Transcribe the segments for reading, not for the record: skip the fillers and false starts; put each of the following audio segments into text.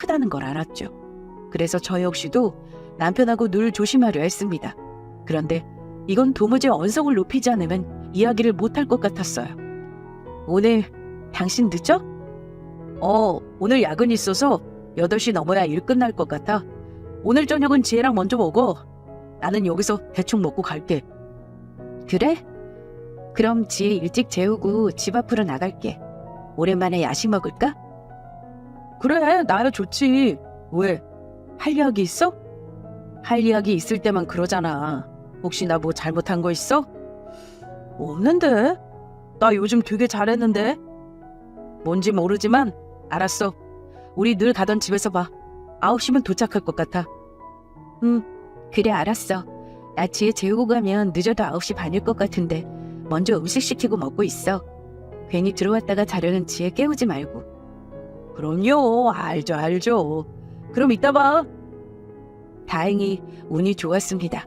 크다는 걸 알았죠. 그래서 저 역시도 남편하고 늘 조심하려 했습니다. 그런데 이건 도무지 언성을 높이지 않으면 이야기를 못할 것 같았어요. 오늘 당신 늦죠? 오늘 야근 있어서 8시 넘어야 일 끝날 것 같아. 오늘 저녁은 지혜랑 먼저 먹어. 나는 여기서 대충 먹고 갈게. 그래? 그럼 지혜 일찍 재우고 집 앞으로 나갈게. 오랜만에 야식 먹을까? 그래, 나야 좋지. 왜? 할 이야기 있어? 할 이야기 있을 때만 그러잖아. 혹시 나 뭐 잘못한 거 있어? 없는데? 나 요즘 되게 잘했는데? 뭔지 모르지만 알았어. 우리 늘 가던 집에서 봐. 9시면 도착할 것 같아. 그래 알았어. 나 지혜 재우고 가면 늦어도 9시 반일 것 같은데 먼저 음식 시키고 먹고 있어. 괜히 들어왔다가 자려는 지혜 깨우지 말고. 그럼요. 알죠. 그럼 이따 봐. 다행히 운이 좋았습니다.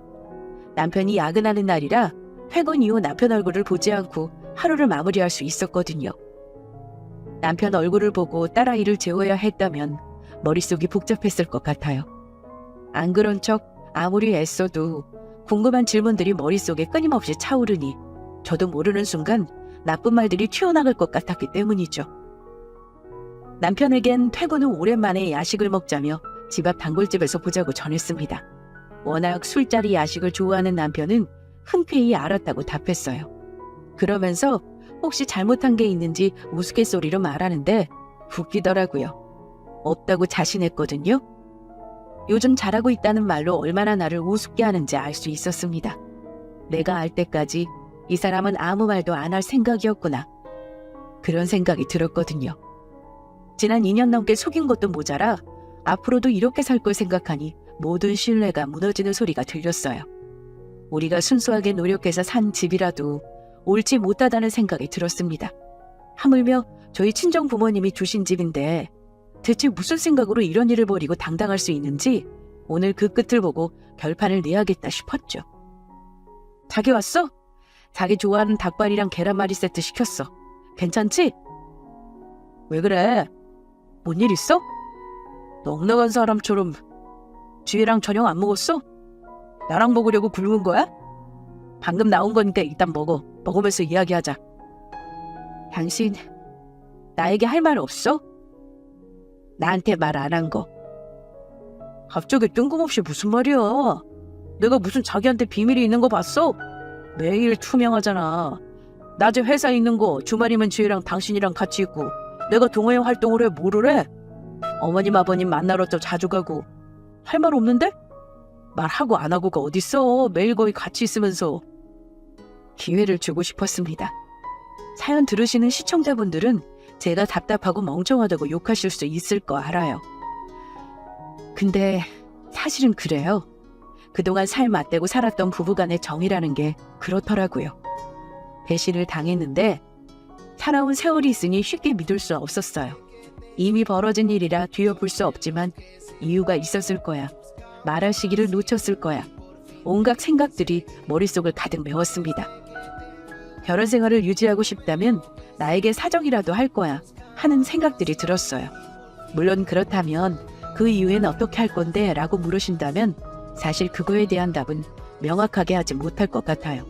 남편이 야근하는 날이라 퇴근 이후 남편 얼굴을 보지 않고 하루를 마무리할 수 있었거든요. 남편 얼굴을 보고 딸아이를 재워야 했다면 머릿속이 복잡했을 것 같아요. 안 그런 척 아무리 애써도 궁금한 질문들이 머릿속에 끊임없이 차오르니 저도 모르는 순간 나쁜 말들이 튀어나갈 것 같았기 때문이죠. 남편에겐 퇴근 후 오랜만에 야식을 먹자며 집 앞 단골집에서 보자고 전했습니다. 워낙 술자리 야식을 좋아하는 남편은 흔쾌히 알았다고 답했어요. 그러면서 혹시 잘못한 게 있는지 우스갯소리로 말하는데 웃기더라고요. 없다고 자신했거든요. 요즘 잘하고 있다는 말로 얼마나 나를 우습게 하는지 알 수 있었습니다. 내가 알 때까지 이 사람은 아무 말도 안 할 생각이었구나. 그런 생각이 들었거든요. 지난 2년 넘게 속인 것도 모자라 앞으로도 이렇게 살 걸 생각하니 모든 신뢰가 무너지는 소리가 들렸어요. 우리가 순수하게 노력해서 산 집이라도 옳지 못하다는 생각이 들었습니다. 하물며 저희 친정 부모님이 주신 집인데 대체 무슨 생각으로 이런 일을 벌이고 당당할 수 있는지 오늘 그 끝을 보고 결판을 내야겠다 싶었죠. 자기 왔어? 자기 좋아하는 닭발이랑 계란말이 세트 시켰어. 괜찮지? 왜 그래? 뭔 일 있어? 넉넉한 사람처럼 지혜랑 저녁 안 먹었어? 나랑 먹으려고 굶은 거야? 방금 나온 거니까 일단 먹어. 먹으면서 이야기하자. 당신 나에게 할 말 없어? 나한테 말 안 한 거. 갑자기 뜬금없이 무슨 말이야? 내가 무슨 자기한테 비밀이 있는 거 봤어? 매일 투명하잖아. 낮에 회사에 있는 거 주말이면 지혜랑 당신이랑 같이 있고 내가 동호회 활동을 해 뭐를 해? 어머님 아버님 만나러 또 자주 가고 할 말 없는데? 말하고 안 하고가 어딨어. 매일 거의 같이 있으면서. 기회를 주고 싶었습니다. 사연 들으시는 시청자분들은 제가 답답하고 멍청하다고 욕하실 수 있을 거 알아요. 근데 사실은 그래요. 그동안 살 맞대고 살았던 부부간의 정이라는 게 그렇더라고요. 배신을 당했는데 살아온 세월이 있으니 쉽게 믿을 수 없었어요. 이미 벌어진 일이라 뒤엎을 수 없지만 이유가 있었을 거야. 말할 시기를 놓쳤을 거야. 온갖 생각들이 머릿속을 가득 메웠습니다. 결혼 생활을 유지하고 싶다면 나에게 사정이라도 할 거야 하는 생각들이 들었어요. 물론 그렇다면 그 이후엔 어떻게 할 건데? 라고 물으신다면 사실 그거에 대한 답은 명확하게 하지 못할 것 같아요.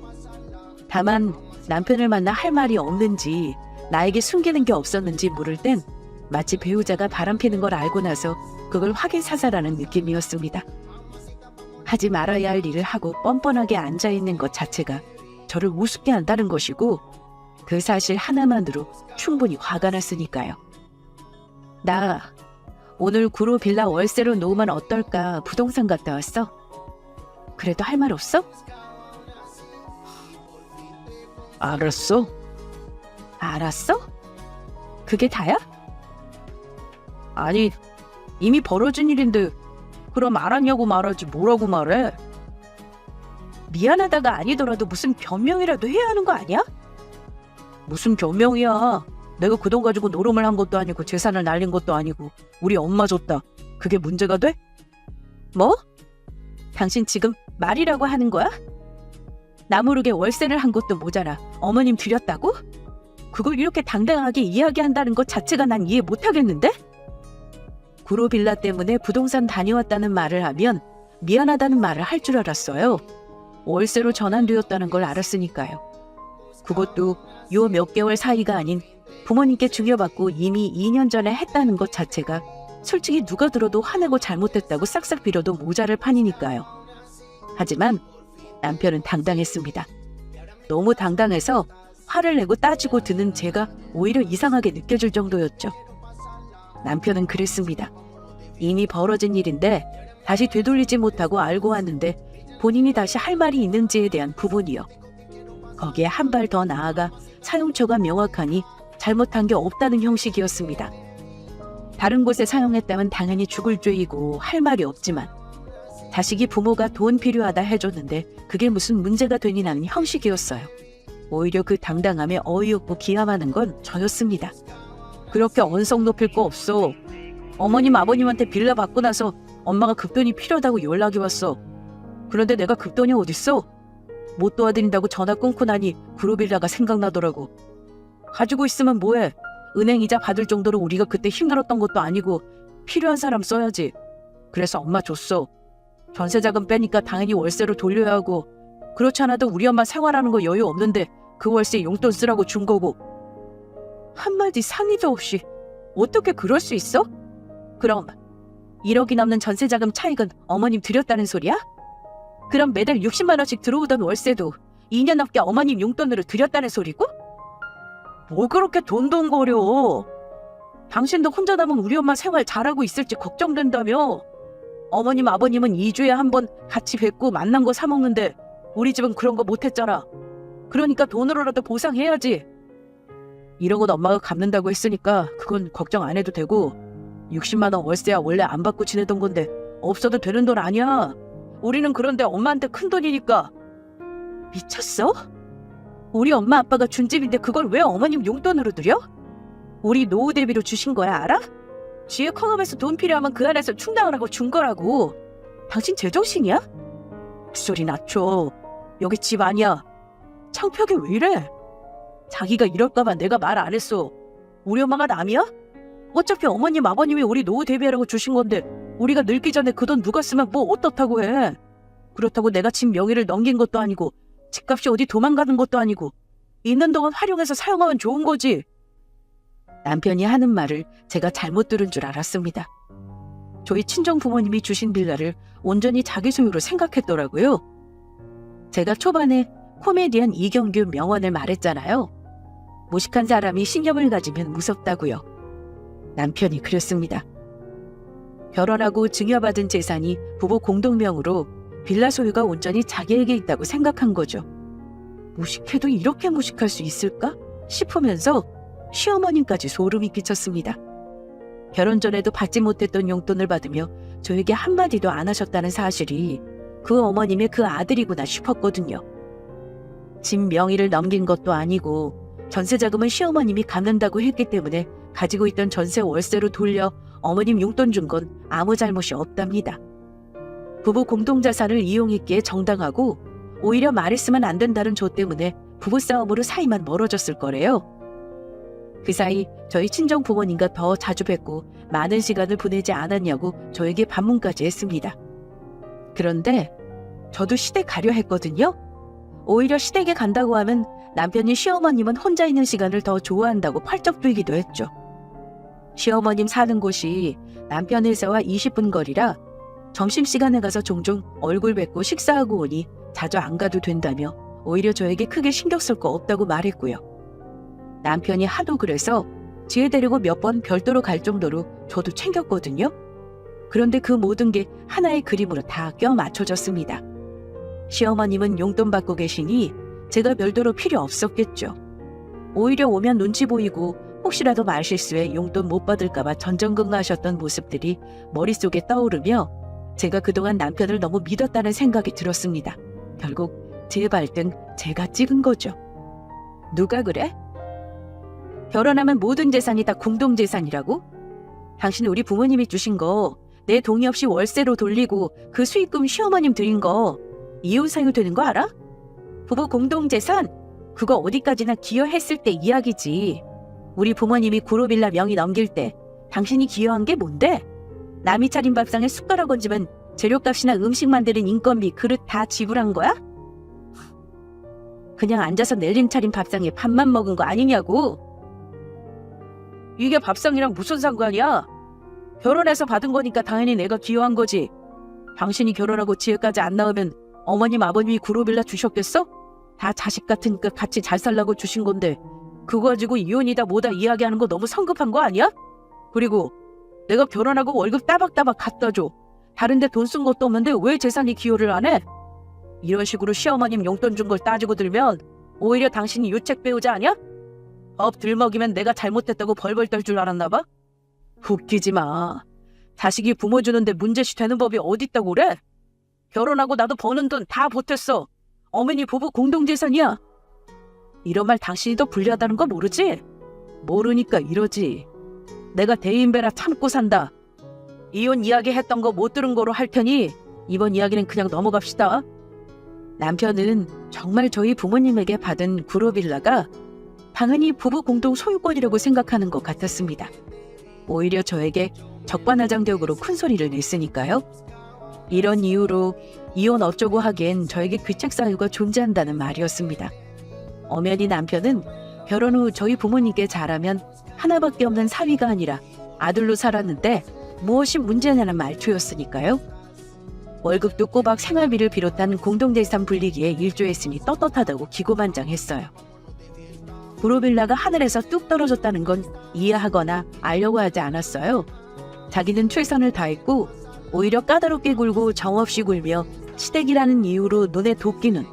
다만 남편을 만나 할 말이 없는지 나에게 숨기는 게 없었는지 물을 땐 마치 배우자가 바람피는 걸 알고 나서 그걸 확인사살하는 느낌이었습니다. 하지 말아야 할 일을 하고 뻔뻔하게 앉아있는 것 자체가 저를 우습게 한다는 것이고 그 사실 하나만으로 충분히 화가 났으니까요. 나 오늘 구로 빌라 월세로 놓으면 어떨까 부동산 갔다 왔어. 그래도 할 말 없어? 알았어. 알았어? 그게 다야? 아니 이미 벌어진 일인데 그럼 알았냐고 말하지 뭐라고 말해? 미안하다가 아니더라도 무슨 변명이라도 해야 하는 거 아니야? 무슨 변명이야. 내가 그 돈 가지고 노름을 한 것도 아니고 재산을 날린 것도 아니고 우리 엄마 줬다. 그게 문제가 돼? 뭐? 당신 지금 말이라고 하는 거야? 나 모르게 월세를 한 것도 모자라 어머님 드렸다고? 그걸 이렇게 당당하게 이야기한다는 것 자체가 난 이해 못하겠는데? 구로빌라 때문에 부동산 다녀왔다는 말을 하면 미안하다는 말을 할 줄 알았어요. 월세로 전환되었다는 걸 알았으니까요. 그것도 요 몇 개월 사이가 아닌 부모님께 증여받고 이미 2년 전에 했다는 것 자체가 솔직히 누가 들어도 화내고 잘못했다고 싹싹 빌어도 모자랄 판이니까요. 하지만 남편은 당당했습니다. 너무 당당해서 화를 내고 따지고 드는 제가 오히려 이상하게 느껴질 정도였죠. 남편은 그랬습니다. 이미 벌어진 일인데 다시 되돌리지 못하고 알고 왔는데 본인이 다시 할 말이 있는지에 대한 부분이요. 거기에 한 발 더 나아가 사용처가 명확하니 잘못한 게 없다는 형식이었습니다. 다른 곳에 사용했다면 당연히 죽을 죄이고 할 말이 없지만 자식이 부모가 돈 필요하다 해줬는데 그게 무슨 문제가 되니 하는 형식이었어요. 오히려 그 당당함에 어이없고 기함하는 건 저였습니다. 그렇게 언성 높일 거 없어. 어머님 아버님한테 빌라 받고 나서 엄마가 급돈이 필요하다고 연락이 왔어. 그런데 내가 급돈이 어딨어? 못 도와드린다고 전화 끊고 나니 구로빌라가 생각나더라고. 가지고 있으면 뭐해? 은행 이자 받을 정도로 우리가 그때 힘들었던 것도 아니고 필요한 사람 써야지. 그래서 엄마 줬어. 전세자금 빼니까 당연히 월세로 돌려야 하고 그렇지 않아도 우리 엄마 생활하는 거 여유 없는데 그 월세 용돈 쓰라고 준 거고. 한마디 상의도 없이 어떻게 그럴 수 있어? 그럼 1억이 넘는 전세자금 차익은 어머님 드렸다는 소리야? 그럼 매달 60만 원씩 들어오던 월세도 2년 넘게 어머님 용돈으로 드렸다는 소리고? 뭐 그렇게 돈돈거려. 당신도 혼자 남은 우리 엄마 생활 잘하고 있을지 걱정된다며. 어머님 아버님은 2주에 한 번 같이 뵙고 만난 거 사 먹는데 우리 집은 그런 거 못했잖아. 그러니까 돈으로라도 보상해야지. 1억은 엄마가 갚는다고 했으니까 그건 걱정 안 해도 되고 60만 원 월세야 원래 안 받고 지내던 건데 없어도 되는 돈 아니야. 우리는 그런데 엄마한테 큰 돈이니까. 미쳤어? 우리 엄마 아빠가 준 집인데 그걸 왜 어머님 용돈으로 드려? 우리 노후 대비로 주신 거야 알아? 지혜 커업에서 돈 필요하면 그 안에서 충당을 하고 준 거라고. 당신 제정신이야? 소리 낮춰. 여기 집 아니야. 창피하게 왜 이래? 자기가 이럴까봐 내가 말 안 했어. 우리 엄마가 남이야? 어차피 어머님 아버님이 우리 노후 대비하라고 주신 건데 우리가 늙기 전에 그 돈 누가 쓰면 뭐 어떻다고 해. 그렇다고 내가 집 명의를 넘긴 것도 아니고 집값이 어디 도망가는 것도 아니고 있는 동안 활용해서 사용하면 좋은 거지. 남편이 하는 말을 제가 잘못 들은 줄 알았습니다. 저희 친정 부모님이 주신 빌라를 온전히 자기 소유로 생각했더라고요. 제가 초반에 코미디언 이경규 명언을 말했잖아요. 무식한 사람이 신념을 가지면 무섭다고요. 남편이 그랬습니다. 결혼하고 증여받은 재산이 부부 공동명으로 빌라 소유가 온전히 자기에게 있다고 생각한 거죠. 무식해도 이렇게 무식할 수 있을까 싶으면서 시어머님까지 소름이 끼쳤습니다. 결혼 전에도 받지 못했던 용돈을 받으며 저에게 한마디도 안 하셨다는 사실이 그 어머님의 그 아들이구나 싶었거든요. 집 명의를 넘긴 것도 아니고 전세자금은 시어머님이 갚는다고 했기 때문에 가지고 있던 전세 월세로 돌려 어머님 용돈 준 건 아무 잘못이 없답니다. 부부 공동자산을 이용했기에 정당하고 오히려 말했으면 안 된다는 저 때문에 부부싸움으로 사이만 멀어졌을 거래요. 그 사이 저희 친정 부모님과 더 자주 뵙고 많은 시간을 보내지 않았냐고 저에게 반문까지 했습니다. 그런데 저도 시댁 가려 했거든요. 오히려 시댁에 간다고 하면 남편이 시어머님은 혼자 있는 시간을 더 좋아한다고 팔쩍 뛰기도 했죠. 시어머님 사는 곳이 남편 회사와 20분 거리라 점심시간에 가서 종종 얼굴 뵙고 식사하고 오니 자주 안 가도 된다며 오히려 저에게 크게 신경 쓸 거 없다고 말했고요. 남편이 하도 그래서 지혜 데리고 몇 번 별도로 갈 정도로 저도 챙겼거든요. 그런데 그 모든 게 하나의 그림으로 다 껴 맞춰졌습니다. 시어머님은 용돈 받고 계시니 제가 별도로 필요 없었겠죠. 오히려 오면 눈치 보이고 혹시라도 말실수에 용돈 못 받을까봐 전전긍긍하셨던 모습들이 머릿속에 떠오르며 제가 그동안 남편을 너무 믿었다는 생각이 들었습니다. 결국 제 발등 제가 찍은 거죠. 누가 그래? 결혼하면 모든 재산이 다 공동재산이라고? 당신 우리 부모님이 주신 거 내 동의 없이 월세로 돌리고 그 수익금 시어머님 드린 거 이혼사유 되는 거 알아? 부부 공동재산? 그거 어디까지나 기여했을 때 이야기지. 우리 부모님이 구로빌라 명의 넘길 때 당신이 기여한 게 뭔데? 남이 차린 밥상에 숟가락 얹으면 재료값이나 음식 만드는 인건비, 그릇 다 지불한 거야? 그냥 앉아서 낼림 차린 밥상에 밥만 먹은 거 아니냐고. 이게 밥상이랑 무슨 상관이야? 결혼해서 받은 거니까 당연히 내가 기여한 거지. 당신이 결혼하고 지혜까지 안 낳으면 어머님 아버님이 구로빌라 주셨겠어? 다 자식 같으니까 같이 잘 살라고 주신 건데 그거 가지고 이혼이다 뭐다 이야기하는 거 너무 성급한 거 아니야? 그리고 내가 결혼하고 월급 따박따박 갖다 줘. 다른데 돈 쓴 것도 없는데 왜 재산이 기여를 안 해? 이런 식으로 시어머님 용돈 준 걸 따지고 들면 오히려 당신이 유책 배우자 아니야? 업 들먹이면 내가 잘못했다고 벌벌 떨 줄 알았나 봐? 웃기지 마. 자식이 부모 주는데 문제시 되는 법이 어딨다고 그래? 결혼하고 나도 버는 돈 다 보탰어. 어머니 부부 공동재산이야. 이런 말 당신이 더 불리하다는 거 모르지? 모르니까 이러지. 내가 대인배라 참고 산다. 이혼 이야기 했던 거 못 들은 거로 할 테니 이번 이야기는 그냥 넘어갑시다. 남편은 정말 저희 부모님에게 받은 구로빌라가 당연히 부부 공동 소유권이라고 생각하는 것 같았습니다. 오히려 저에게 적반하장적으로 큰 소리를 냈으니까요. 이런 이유로 이혼 어쩌고 하기엔 저에게 귀책 사유가 존재한다는 말이었습니다. 엄연히 남편은 결혼 후 저희 부모님께 잘하면 하나밖에 없는 사위가 아니라 아들로 살았는데 무엇이 문제냐는 말투였으니까요. 월급도 꼬박 생활비를 비롯한 공동재산 분리기에 일조했으니 떳떳하다고 기고만장했어요. 구로빌라가 하늘에서 뚝 떨어졌다는 건 이해하거나 알려고 하지 않았어요. 자기는 최선을 다했고 오히려 까다롭게 굴고 정없이 굴며 시댁이라는 이유로 눈에 도끼는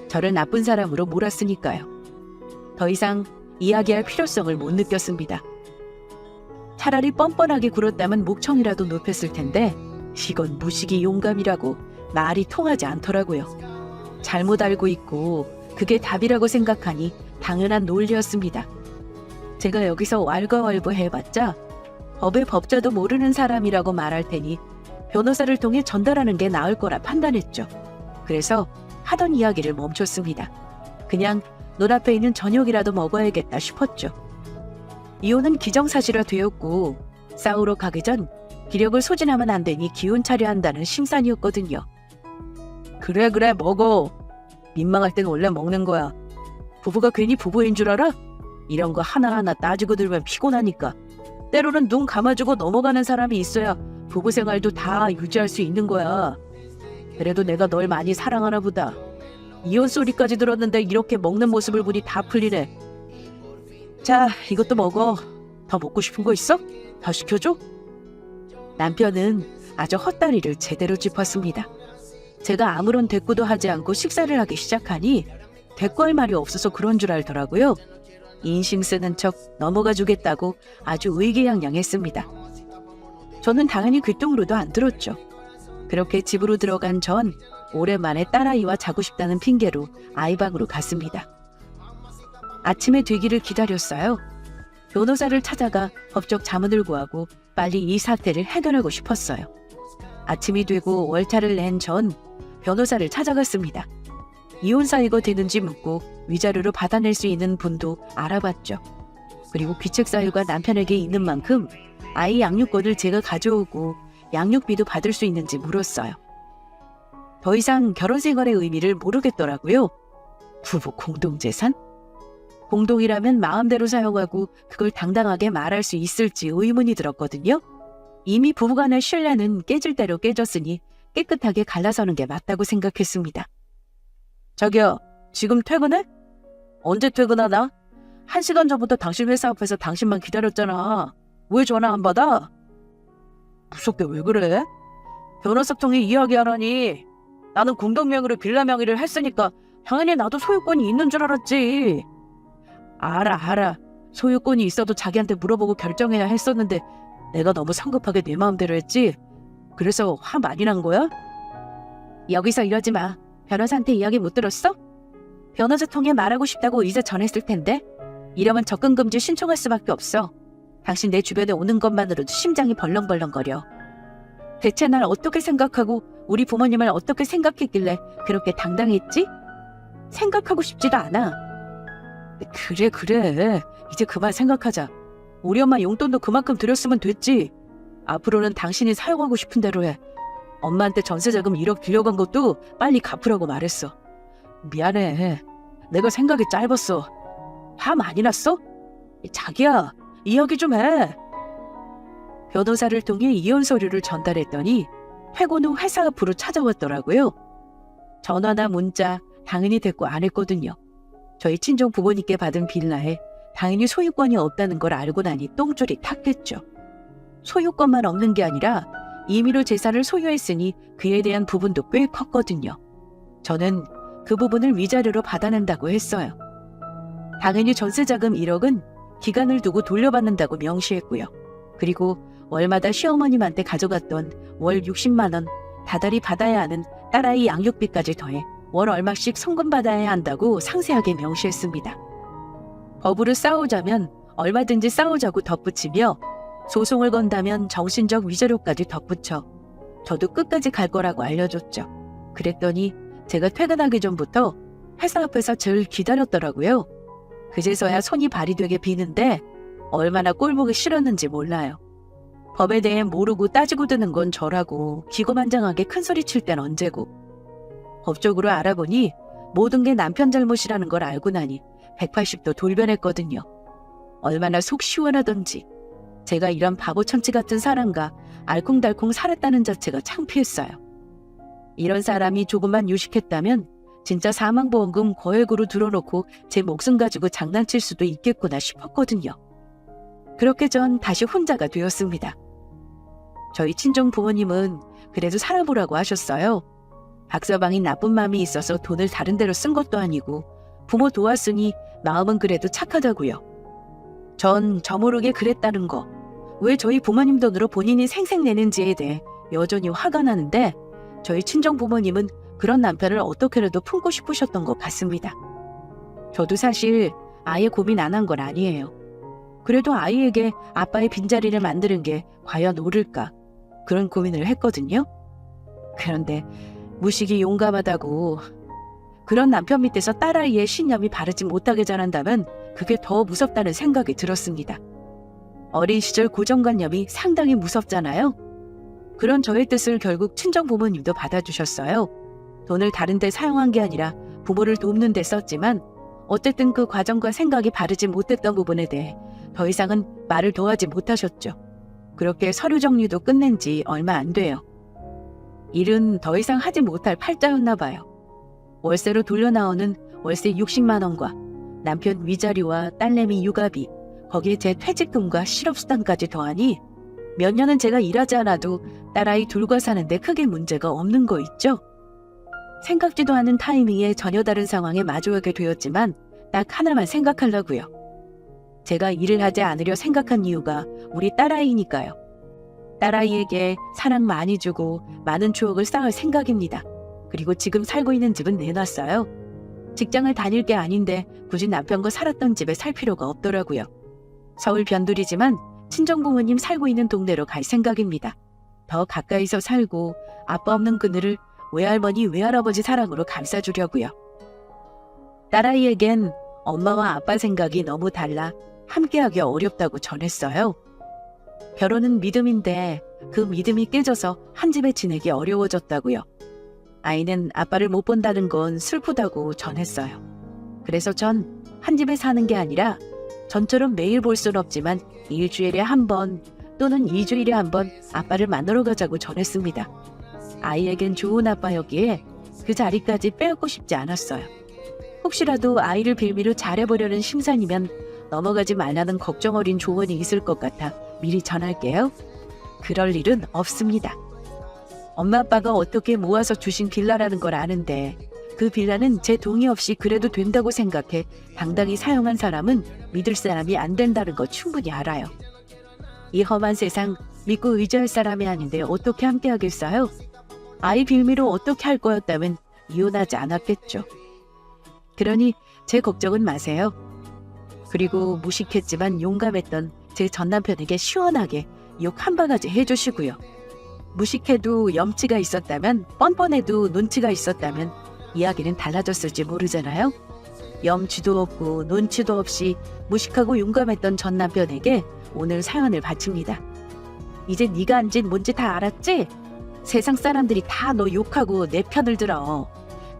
저를 나쁜 사람으로 몰았으니까요. 더 이상 이야기할 필요성을 못 느꼈습니다. 차라리 뻔뻔하게 굴었다면 목청이라도 높였을 텐데 이건 무식이 용감이라고 말이 통하지 않더라고요. 잘못 알고 있고 그게 답이라고 생각하니 당연한 논리였습니다. 제가 여기서 왈가왈부해봤자 법의 법자도 모르는 사람이라고 말할 테니 변호사를 통해 전달하는 게 나을 거라 판단했죠. 그래서 하던 이야기를 멈췄습니다. 그냥 눈앞에 있는 저녁이라도 먹어야겠다 싶었죠. 이혼은 기정사실화 되었고 싸우러 가기 전 기력을 소진하면 안 되니 기운 차려 한다는 심산이었거든요. 그래 먹어. 민망할 땐 원래 먹는 거야. 부부가 괜히 부부인 줄 알아? 이런 거 하나하나 따지고 들면 피곤하니까. 때로는 눈 감아주고 넘어가는 사람이 있어야 부부 생활도 다 유지할 수 있는 거야. 그래도 내가 널 많이 사랑하나 보다. 이혼 소리까지 들었는데 이렇게 먹는 모습을 보니 다 풀리네. 자, 이것도 먹어. 더 먹고 싶은 거 있어? 더 시켜줘? 남편은 아주 헛다리를 제대로 짚었습니다. 제가 아무런 대꾸도 하지 않고 식사를 하기 시작하니 대꾸할 말이 없어서 그런 줄 알더라고요. 인심 쓰는 척 넘어가 주겠다고 아주 의기양양했습니다. 저는 당연히 귓등으로도 안 들었죠. 그렇게 집으로 들어간 전 오랜만에 딸아이와 자고 싶다는 핑계로 아이방으로 갔습니다. 아침에 되기를 기다렸어요. 변호사를 찾아가 법적 자문을 구하고 빨리 이 사태를 해결하고 싶었어요. 아침이 되고 월차를 낸 전 변호사를 찾아갔습니다. 이혼 사유가 되는지 묻고 위자료로 받아낼 수 있는 분도 알아봤죠. 그리고 귀책 사유가 남편에게 있는 만큼 아이 양육권을 제가 가져오고 양육비도 받을 수 있는지 물었어요. 더 이상 결혼 생활의 의미를 모르겠더라고요. 부부 공동재산? 공동이라면 마음대로 사용하고 그걸 당당하게 말할 수 있을지 의문이 들었거든요. 이미 부부간의 신뢰는 깨질 대로 깨졌으니 깨끗하게 갈라서는 게 맞다고 생각했습니다. 자기야, 지금 퇴근해? 언제 퇴근하나? 1시간 전부터 당신 회사 앞에서 당신만 기다렸잖아. 왜 전화 안 받아? 무섭게 왜 그래? 변호사 통해 이야기하라니. 나는 공동명의로 빌라 명의를 했으니까 당연히 나도 소유권이 있는 줄 알았지. 알아. 소유권이 있어도 자기한테 물어보고 결정해야 했었는데 내가 너무 성급하게 내 마음대로 했지. 그래서 화 많이 난 거야? 여기서 이러지 마. 변호사한테 이야기 못 들었어? 변호사 통해 말하고 싶다고 이제 전했을 텐데. 이러면 접근금지 신청할 수밖에 없어. 당신 내 주변에 오는 것만으로도 심장이 벌렁벌렁거려. 대체 날 어떻게 생각하고 우리 부모님을 어떻게 생각했길래 그렇게 당당했지? 생각하고 싶지도 않아. 그래. 이제 그만 생각하자. 우리 엄마 용돈도 그만큼 드렸으면 됐지. 앞으로는 당신이 사용하고 싶은 대로 해. 엄마한테 전세자금 1억 빌려간 것도 빨리 갚으라고 말했어. 미안해. 내가 생각이 짧았어. 화 많이 났어? 자기야, 이야기 좀 해. 변호사를 통해 이혼 서류를 전달했더니 퇴근 후 회사 앞으로 찾아왔더라고요. 전화나 문자 당연히 대꾸 안 했거든요. 저희 친정 부모님께 받은 빌라에 당연히 소유권이 없다는 걸 알고 나니 똥줄이 탔겠죠. 소유권만 없는 게 아니라 임의로 재산을 소유했으니 그에 대한 부분도 꽤 컸거든요. 저는 그 부분을 위자료로 받아낸다고 했어요. 당연히 전세자금 1억은 기간을 두고 돌려받는다고 명시했고요. 그리고 월마다 시어머님한테 가져갔던 월 60만 원 다달이 받아야 하는 딸아이 양육비까지 더해 월 얼마씩 송금받아야 한다고 상세하게 명시했습니다. 법으로 싸우자면 얼마든지 싸우자고 덧붙이며 소송을 건다면 정신적 위자료까지 덧붙여 저도 끝까지 갈 거라고 알려줬죠. 그랬더니 제가 퇴근하기 전부터 회사 앞에서 절 기다렸더라고요. 그제서야 손이 발이 되게 비는데 얼마나 꼴보기 싫었는지 몰라요. 법에 대해 모르고 따지고 드는 건 저라고 기고만장하게 큰소리 칠 땐 언제고. 법적으로 알아보니 모든 게 남편 잘못이라는 걸 알고 나니 180도 돌변했거든요. 얼마나 속 시원하던지. 제가 이런 바보천치 같은 사람과 알콩달콩 살았다는 자체가 창피했어요. 이런 사람이 조금만 유식했다면 진짜 사망보험금 거액으로 들어놓고 제 목숨 가지고 장난칠 수도 있겠구나 싶었거든요. 그렇게 전 다시 혼자가 되었습니다. 저희 친정 부모님은 그래도 살아보라고 하셨어요. 박서방이 나쁜 마음이 있어서 돈을 다른 데로 쓴 것도 아니고 부모 도왔으니 마음은 그래도 착하다고요. 전 저모르게 그랬다는 거, 왜 저희 부모님 돈으로 본인이 생색내는지에 대해 여전히 화가 나는데 저희 친정 부모님은 그런 남편을 어떻게라도 품고 싶으셨던 것 같습니다. 저도 사실 아예 고민 안 한 건 아니에요. 그래도 아이에게 아빠의 빈자리를 만드는 게 과연 옳을까 그런 고민을 했거든요. 그런데 무식이 용감하다고 그런 남편 밑에서 딸아이의 신념이 바르지 못하게 자란다면 그게 더 무섭다는 생각이 들었습니다. 어린 시절 고정관념이 상당히 무섭잖아요. 그런 저의 뜻을 결국 친정 부모님도 받아주셨어요. 돈을 다른 데 사용한 게 아니라 부모를 돕는 데 썼지만 어쨌든 그 과정과 생각이 바르지 못했던 부분에 대해 더 이상은 말을 더하지 못하셨죠. 그렇게 서류 정리도 끝낸 지 얼마 안 돼요. 일은 더 이상 하지 못할 팔자였나 봐요. 월세로 돌려나오는 월세 60만 원과 남편 위자료와 딸내미 육아비, 거기에 제 퇴직금과 실업수당까지 더하니 몇 년은 제가 일하지 않아도 딸아이 둘과 사는데 크게 문제가 없는 거 있죠? 생각지도 않은 타이밍에 전혀 다른 상황에 마주하게 되었지만 딱 하나만 생각하려고요. 제가 일을 하지 않으려 생각한 이유가 우리 딸아이니까요. 딸아이에게 사랑 많이 주고 많은 추억을 쌓을 생각입니다. 그리고 지금 살고 있는 집은 내놨어요. 직장을 다닐 게 아닌데 굳이 남편과 살았던 집에 살 필요가 없더라고요. 서울 변두리지만 친정부모님 살고 있는 동네로 갈 생각입니다. 더 가까이서 살고 아빠 없는 그늘을 외할머니 외할아버지 사랑으로 감싸주려고요. 딸아이에겐 엄마와 아빠 생각이 너무 달라 함께하기 어렵다고 전했어요. 결혼은 믿음인데 그 믿음이 깨져서 한 집에 지내기 어려워졌다고요. 아이는 아빠를 못 본다는 건 슬프다고 전했어요. 그래서 전 한 집에 사는 게 아니라 전처럼 매일 볼 순 없지만 일주일에 한 번 또는 2주일에 한 번 아빠를 만나러 가자고 전했습니다. 아이에겐 좋은 아빠였기에 그 자리까지 빼앗고 싶지 않았어요. 혹시라도 아이를 빌미로 잘해보려는 심산이면 넘어가지 말라는 걱정 어린 조언이 있을 것 같아 미리 전할게요. 그럴 일은 없습니다. 엄마 아빠가 어떻게 모아서 주신 빌라라는 걸 아는데 그 빌라는 제 동의 없이 그래도 된다고 생각해 당당히 사용한 사람은 믿을 사람이 안 된다는 거 충분히 알아요. 이 험한 세상 믿고 의지할 사람이 아닌데 어떻게 함께 하겠어요? 아이 빌미로 어떻게 할 거였다면 이혼하지 않았겠죠. 그러니 제 걱정은 마세요. 그리고 무식했지만 용감했던 제 전남편에게 시원하게 욕 한 바가지 해주시고요. 무식해도 염치가 있었다면, 뻔뻔해도 눈치가 있었다면 이야기는 달라졌을지 모르잖아요. 염치도 없고 눈치도 없이 무식하고 용감했던 전남편에게 오늘 사연을 바칩니다. 이제 네가 한 짓 뭔지 다 알았지? 세상 사람들이 다 너 욕하고 내 편을 들어.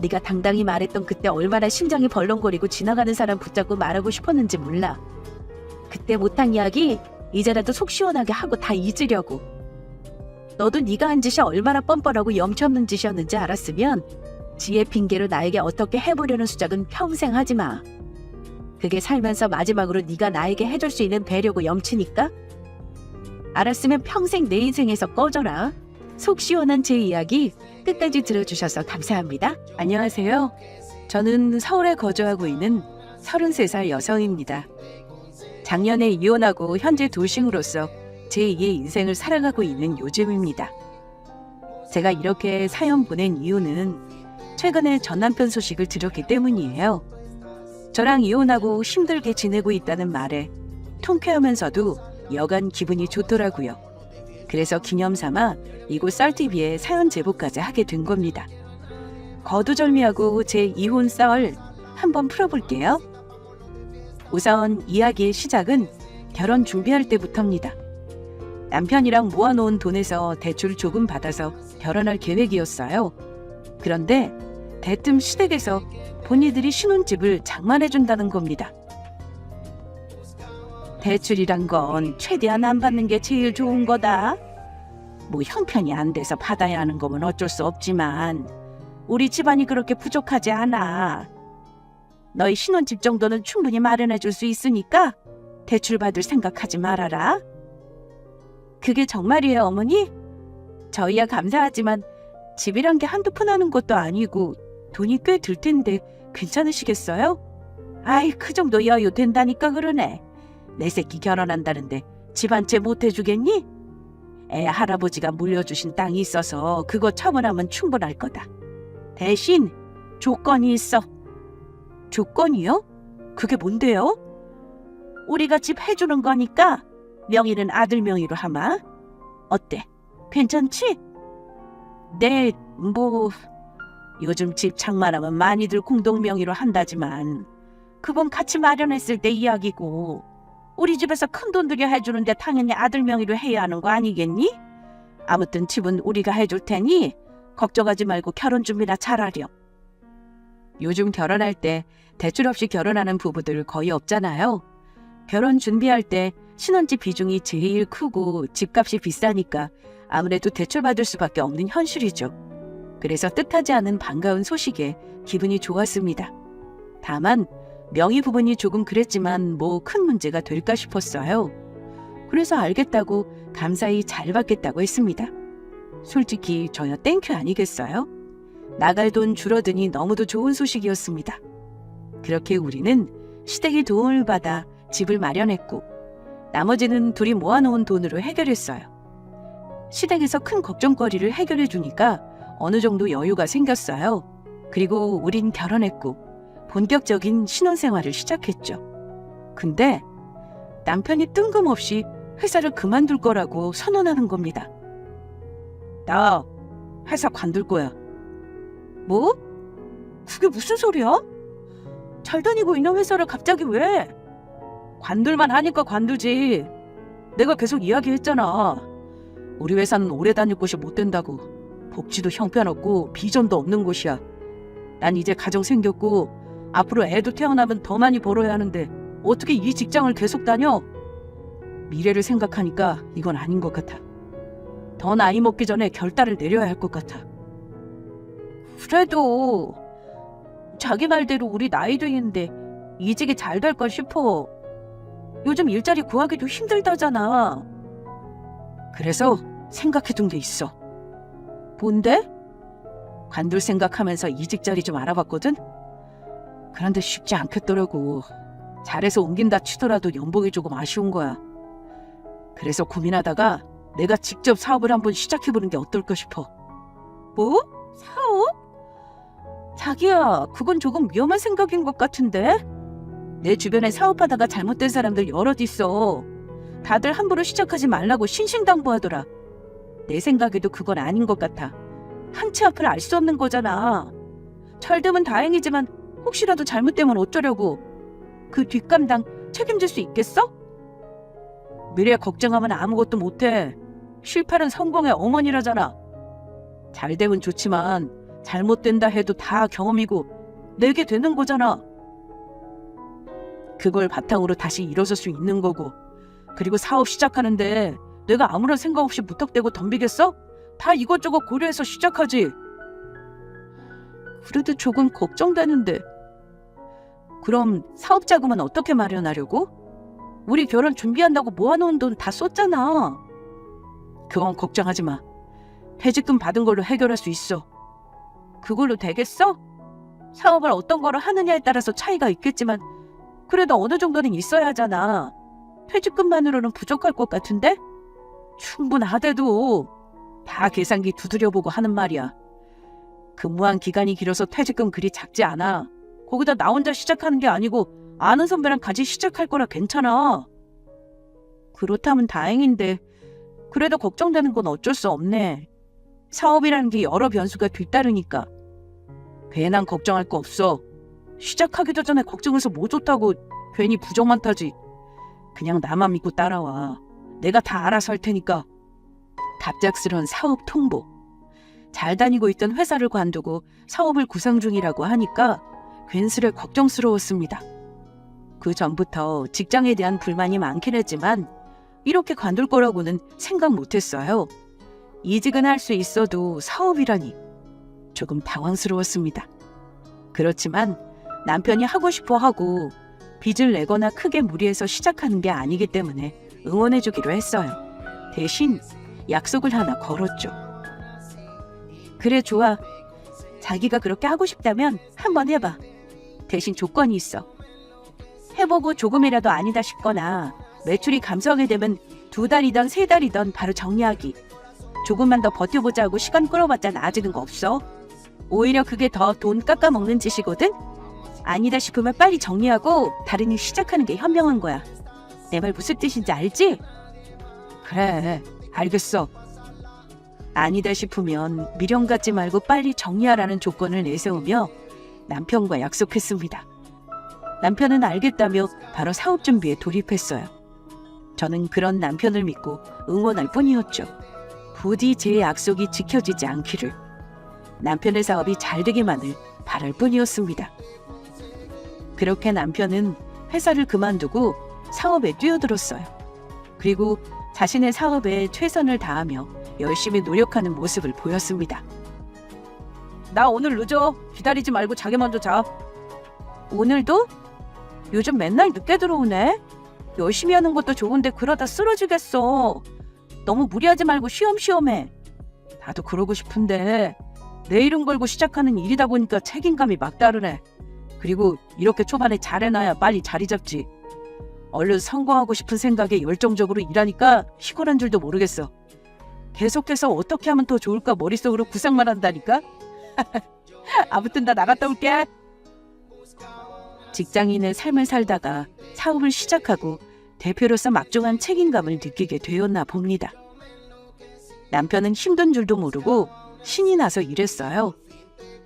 네가 당당히 말했던 그때 얼마나 심장이 벌렁거리고 지나가는 사람 붙잡고 말하고 싶었는지 몰라. 그때 못한 이야기 이제라도 속 시원하게 하고 다 잊으려고. 너도 네가 한 짓이 얼마나 뻔뻔하고 염치 없는 짓이었는지 알았으면 지혜 핑계로 나에게 어떻게 해보려는 수작은 평생 하지 마. 그게 살면서 마지막으로 네가 나에게 해줄 수 있는 배려고 염치니까? 알았으면 평생 내 인생에서 꺼져라. 속 시원한 제 이야기 끝까지 들어주셔서 감사합니다. 안녕하세요. 저는 서울에 거주하고 있는 33살 여성입니다. 작년에 이혼하고 현재 돌싱으로서 제2의 인생을 살아가고 있는 요즘입니다. 제가 이렇게 사연 보낸 이유는 최근에 전 남편 소식을 들었기 때문이에요. 저랑 이혼하고 힘들게 지내고 있다는 말에 통쾌하면서도 여간 기분이 좋더라고요. 그래서 기념삼아 이곳 썰TV에 사연 제보까지 하게 된 겁니다. 거두절미하고 제 이혼 썰 한번 풀어볼게요. 우선 이야기의 시작은 결혼 준비할 때부터입니다. 남편이랑 모아놓은 돈에서 대출 조금 받아서 결혼할 계획이었어요. 그런데 대뜸 시댁에서 본인들이 신혼집을 장만해준다는 겁니다. 대출이란 건 최대한 안 받는 게 제일 좋은 거다. 뭐 형편이 안 돼서 받아야 하는 거면 어쩔 수 없지만 우리 집안이 그렇게 부족하지 않아. 너희 신혼집 정도는 충분히 마련해 줄 수 있으니까 대출 받을 생각하지 말아라. 그게 정말이에요, 어머니? 저희야 감사하지만 집이란 게 한두 푼 하는 것도 아니고 돈이 꽤 들 텐데 괜찮으시겠어요? 아이, 그 정도 여유 된다니까 그러네. 내 새끼 결혼한다는데 집 한 채 못 해주겠니? 애 할아버지가 물려주신 땅이 있어서 그거 처분하면 충분할 거다. 대신 조건이 있어. 조건이요? 그게 뭔데요? 우리가 집 해주는 거니까 명의는 아들 명의로 하마. 어때? 괜찮지? 네, 뭐 요즘 집 장만하면 많이들 공동 명의로 한다지만 그건 같이 마련했을 때 이야기고 우리 집에서 큰돈 들여 해주는데 당연히 아들 명의로 해야 하는 거 아니겠니? 아무튼 집은 우리가 해줄 테니 걱정하지 말고 결혼 준비나 잘하렴. 요즘 결혼할 때 대출 없이 결혼하는 부부들 거의 없잖아요. 결혼 준비할 때 신혼집 비중이 제일 크고 집값이 비싸니까 아무래도 대출받을 수밖에 없는 현실이죠. 그래서 뜻하지 않은 반가운 소식에 기분이 좋았습니다. 다만 명의 부분이 조금 그랬지만 뭐 큰 문제가 될까 싶었어요. 그래서 알겠다고 감사히 잘 받겠다고 했습니다. 솔직히 저야 땡큐 아니겠어요? 나갈 돈 줄어드니 너무도 좋은 소식이었습니다. 그렇게 우리는 시댁의 도움을 받아 집을 마련했고 나머지는 둘이 모아놓은 돈으로 해결했어요. 시댁에서 큰 걱정거리를 해결해 주니까 어느 정도 여유가 생겼어요. 그리고 우린 결혼했고 본격적인 신혼생활을 시작했죠. 근데 남편이 뜬금없이 회사를 그만둘 거라고 선언하는 겁니다. 나 회사 관둘 거야. 뭐? 그게 무슨 소리야? 잘 다니고 있는 회사를 갑자기 왜? 관둘만 하니까 관두지. 내가 계속 이야기했잖아. 우리 회사는 오래 다닐 곳이 못 된다고. 복지도 형편없고 비전도 없는 곳이야. 난 이제 가정 생겼고 앞으로 애도 태어나면 더 많이 벌어야 하는데 어떻게 이 직장을 계속 다녀? 미래를 생각하니까 이건 아닌 것 같아. 더 나이 먹기 전에 결단을 내려야 할 것 같아. 그래도 자기 말대로 우리 나이도 있는데 이직이 잘 될까 싶어. 요즘 일자리 구하기도 힘들다잖아. 그래서 생각해둔 게 있어. 뭔데? 관둘 생각하면서 이직 자리 좀 알아봤거든? 그런데 쉽지 않겠더라고. 잘해서 옮긴다 치더라도 연봉이 조금 아쉬운 거야. 그래서 고민하다가 내가 직접 사업을 한번 시작해보는 게 어떨까 싶어. 뭐? 사업? 자기야, 그건 조금 위험한 생각인 것 같은데? 내 주변에 사업하다가 잘못된 사람들 여럿 있어. 다들 함부로 시작하지 말라고 신신당부하더라. 내 생각에도 그건 아닌 것 같아. 한 치 앞을 알 수 없는 거잖아. 잘 되면 다행이지만 혹시라도 잘못되면 어쩌려고. 그 뒷감당 책임질 수 있겠어? 미래 걱정하면 아무것도 못해. 실패는 성공의 어머니라잖아. 잘 되면 좋지만 잘못된다 해도 다 경험이고 내게 되는 거잖아. 그걸 바탕으로 다시 일어설 수 있는 거고, 그리고 사업 시작하는데 내가 아무런 생각 없이 무턱대고 덤비겠어? 다 이것저것 고려해서 시작하지. 그래도 조금 걱정되는데. 그럼 사업 자금은 어떻게 마련하려고? 우리 결혼 준비한다고 모아놓은 돈 다 썼잖아. 그건 걱정하지 마. 퇴직금 받은 걸로 해결할 수 있어. 그걸로 되겠어? 사업을 어떤 거로 하느냐에 따라서 차이가 있겠지만 그래도 어느 정도는 있어야 하잖아. 퇴직금만으로는 부족할 것 같은데? 충분하대도. 다 계산기 두드려보고 하는 말이야. 근무한 기간이 길어서 퇴직금 그리 작지 않아. 거기다 나 혼자 시작하는 게 아니고 아는 선배랑 같이 시작할 거라 괜찮아. 그렇다면 다행인데 그래도 걱정되는 건 어쩔 수 없네. 사업이라는 게 여러 변수가 뒤따르니까. 괜한 걱정할 거 없어. 시작하기도 전에 걱정해서 뭐 좋다고 괜히 부정만 타지. 그냥 나만 믿고 따라와. 내가 다 알아서 할 테니까. 갑작스런 사업 통보. 잘 다니고 있던 회사를 관두고 사업을 구상 중이라고 하니까 괜스레 걱정스러웠습니다. 그 전부터 직장에 대한 불만이 많긴 했지만 이렇게 관둘 거라고는 생각 못했어요. 이직은 할 수 있어도 사업이라니 조금 당황스러웠습니다. 그렇지만 남편이 하고 싶어 하고 빚을 내거나 크게 무리해서 시작하는 게 아니기 때문에 응원해주기로 했어요. 대신 약속을 하나 걸었죠. 그래, 좋아. 자기가 그렇게 하고 싶다면 한번 해봐. 대신 조건이 있어. 해보고 조금이라도 아니다 싶거나 매출이 감소하게 되면 2달이든 3달이든 바로 정리하기. 조금만 더 버텨보자고 시간 끌어봤자 나아지는 거 없어. 오히려 그게 더 돈 깎아먹는 짓이거든. 아니다 싶으면 빨리 정리하고 다른 일 시작하는 게 현명한 거야. 내 말 무슨 뜻인지 알지? 그래, 알겠어. 아니다 싶으면 미련 갖지 말고 빨리 정리하라는 조건을 내세우며 남편과 약속했습니다. 남편은 알겠다며 바로 사업 준비에 돌입했어요. 저는 그런 남편을 믿고 응원할 뿐이었죠. 부디 제 약속이 지켜지지 않기를. 남편의 사업이 잘 되기만을 바랄 뿐이었습니다. 그렇게 남편은 회사를 그만두고 사업에 뛰어들었어요. 그리고 자신의 사업에 최선을 다하며 열심히 노력하는 모습을 보였습니다. 나 오늘 늦어. 기다리지 말고 자기 먼저 자. 오늘도? 요즘 맨날 늦게 들어오네. 열심히 하는 것도 좋은데 그러다 쓰러지겠어. 너무 무리하지 말고 쉬엄쉬엄 해. 나도 그러고 싶은데 내 이름 걸고 시작하는 일이다 보니까 책임감이 막다르네. 그리고 이렇게 초반에 잘해놔야 빨리 자리 잡지. 얼른 성공하고 싶은 생각에 열정적으로 일하니까 피곤한 줄도 모르겠어. 계속해서 어떻게 하면 더 좋을까 머릿속으로 구상만 한다니까? 아무튼 나 나갔다 올게. 직장인의 삶을 살다가 사업을 시작하고 대표로서 막중한 책임감을 느끼게 되었나 봅니다. 남편은 힘든 줄도 모르고 신이 나서 일했어요.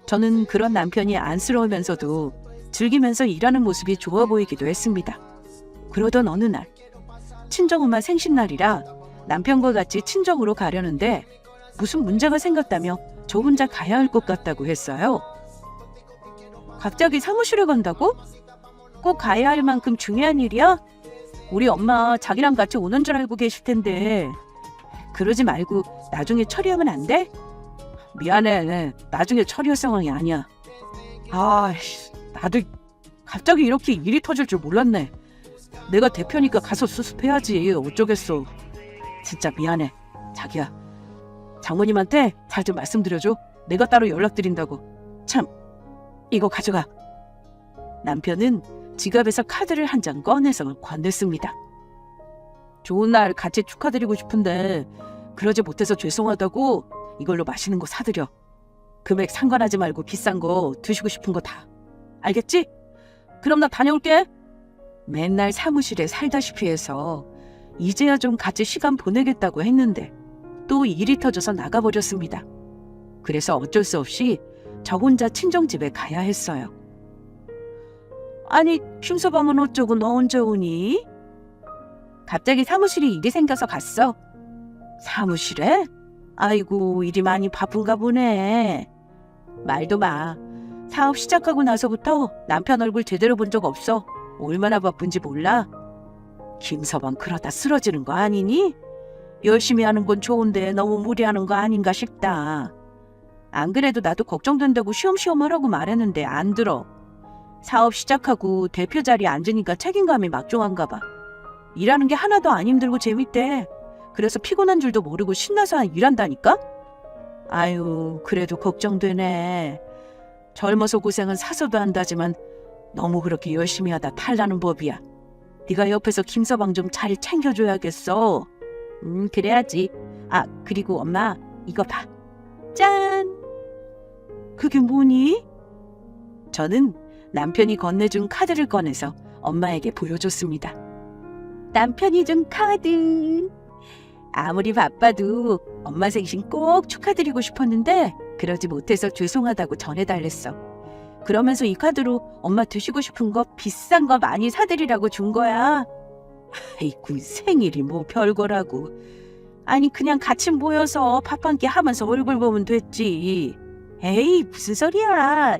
저는 그런 남편이 안쓰러우면서도 즐기면서 일하는 모습이 좋아 보이기도 했습니다. 그러던 어느 날, 친정엄마 생신날이라 남편과 같이 친정으로 가려는데 무슨 문제가 생겼다며 저 혼자 가야 할 것 같다고 했어요. 갑자기 사무실에 간다고? 꼭 가야 할 만큼 중요한 일이야? 우리 엄마 자기랑 같이 오는 줄 알고 계실 텐데. 그러지 말고 나중에 처리하면 안 돼? 미안해. 나중에 처리할 상황이 아니야. 나도 갑자기 이렇게 일이 터질 줄 몰랐네. 내가 대표니까 가서 수습해야지. 어쩌겠어. 진짜 미안해. 자기야. 장모님한테 잘 좀 말씀드려줘. 내가 따로 연락드린다고. 참, 이거 가져가. 남편은 지갑에서 카드를 한 장 꺼내서 건넸습니다. 좋은 날 같이 축하드리고 싶은데 그러지 못해서 죄송하다고 이걸로 맛있는 거 사드려. 금액 상관하지 말고 비싼 거 드시고 싶은 거 다. 알겠지? 그럼 나 다녀올게. 맨날 사무실에 살다시피 해서 이제야 좀 같이 시간 보내겠다고 했는데 또 일이 터져서 나가버렸습니다. 그래서 어쩔 수 없이 저 혼자 친정집에 가야 했어요. 아니, 흉서방은 어쩌고 너 언제 오니? 갑자기 사무실에 일이 생겨서 갔어. 사무실에? 아이고, 일이 많이 바쁜가 보네. 말도 마. 사업 시작하고 나서부터 남편 얼굴 제대로 본 적 없어. 얼마나 바쁜지 몰라? 김서방 그러다 쓰러지는 거 아니니? 열심히 하는 건 좋은데 너무 무리하는 거 아닌가 싶다. 안 그래도 나도 걱정된다고 쉬엄쉬엄 하라고 말했는데 안 들어. 사업 시작하고 대표 자리에 앉으니까 책임감이 막중한가 봐. 일하는 게 하나도 안 힘들고 재밌대. 그래서 피곤한 줄도 모르고 신나서 일한다니까? 아유, 그래도 걱정되네. 젊어서 고생은 사서도 한다지만 너무 그렇게 열심히 하다 탈나는 법이야. 네가 옆에서 김서방 좀 잘 챙겨줘야겠어. 그래야지. 아, 그리고 엄마, 이거 봐. 짠! 그게 뭐니? 저는 남편이 건네준 카드를 꺼내서 엄마에게 보여줬습니다. 남편이 준 카드. 아무리 바빠도 엄마 생신 꼭 축하드리고 싶었는데 그러지 못해서 죄송하다고 전해달랬어. 그러면서 이 카드로 엄마 드시고 싶은 거 비싼 거 많이 사드리라고 준 거야. 아이고, 생일이 뭐 별거라고. 아니, 그냥 같이 모여서 밥 한 끼 하면서 얼굴 보면 됐지. 에이, 무슨 소리야.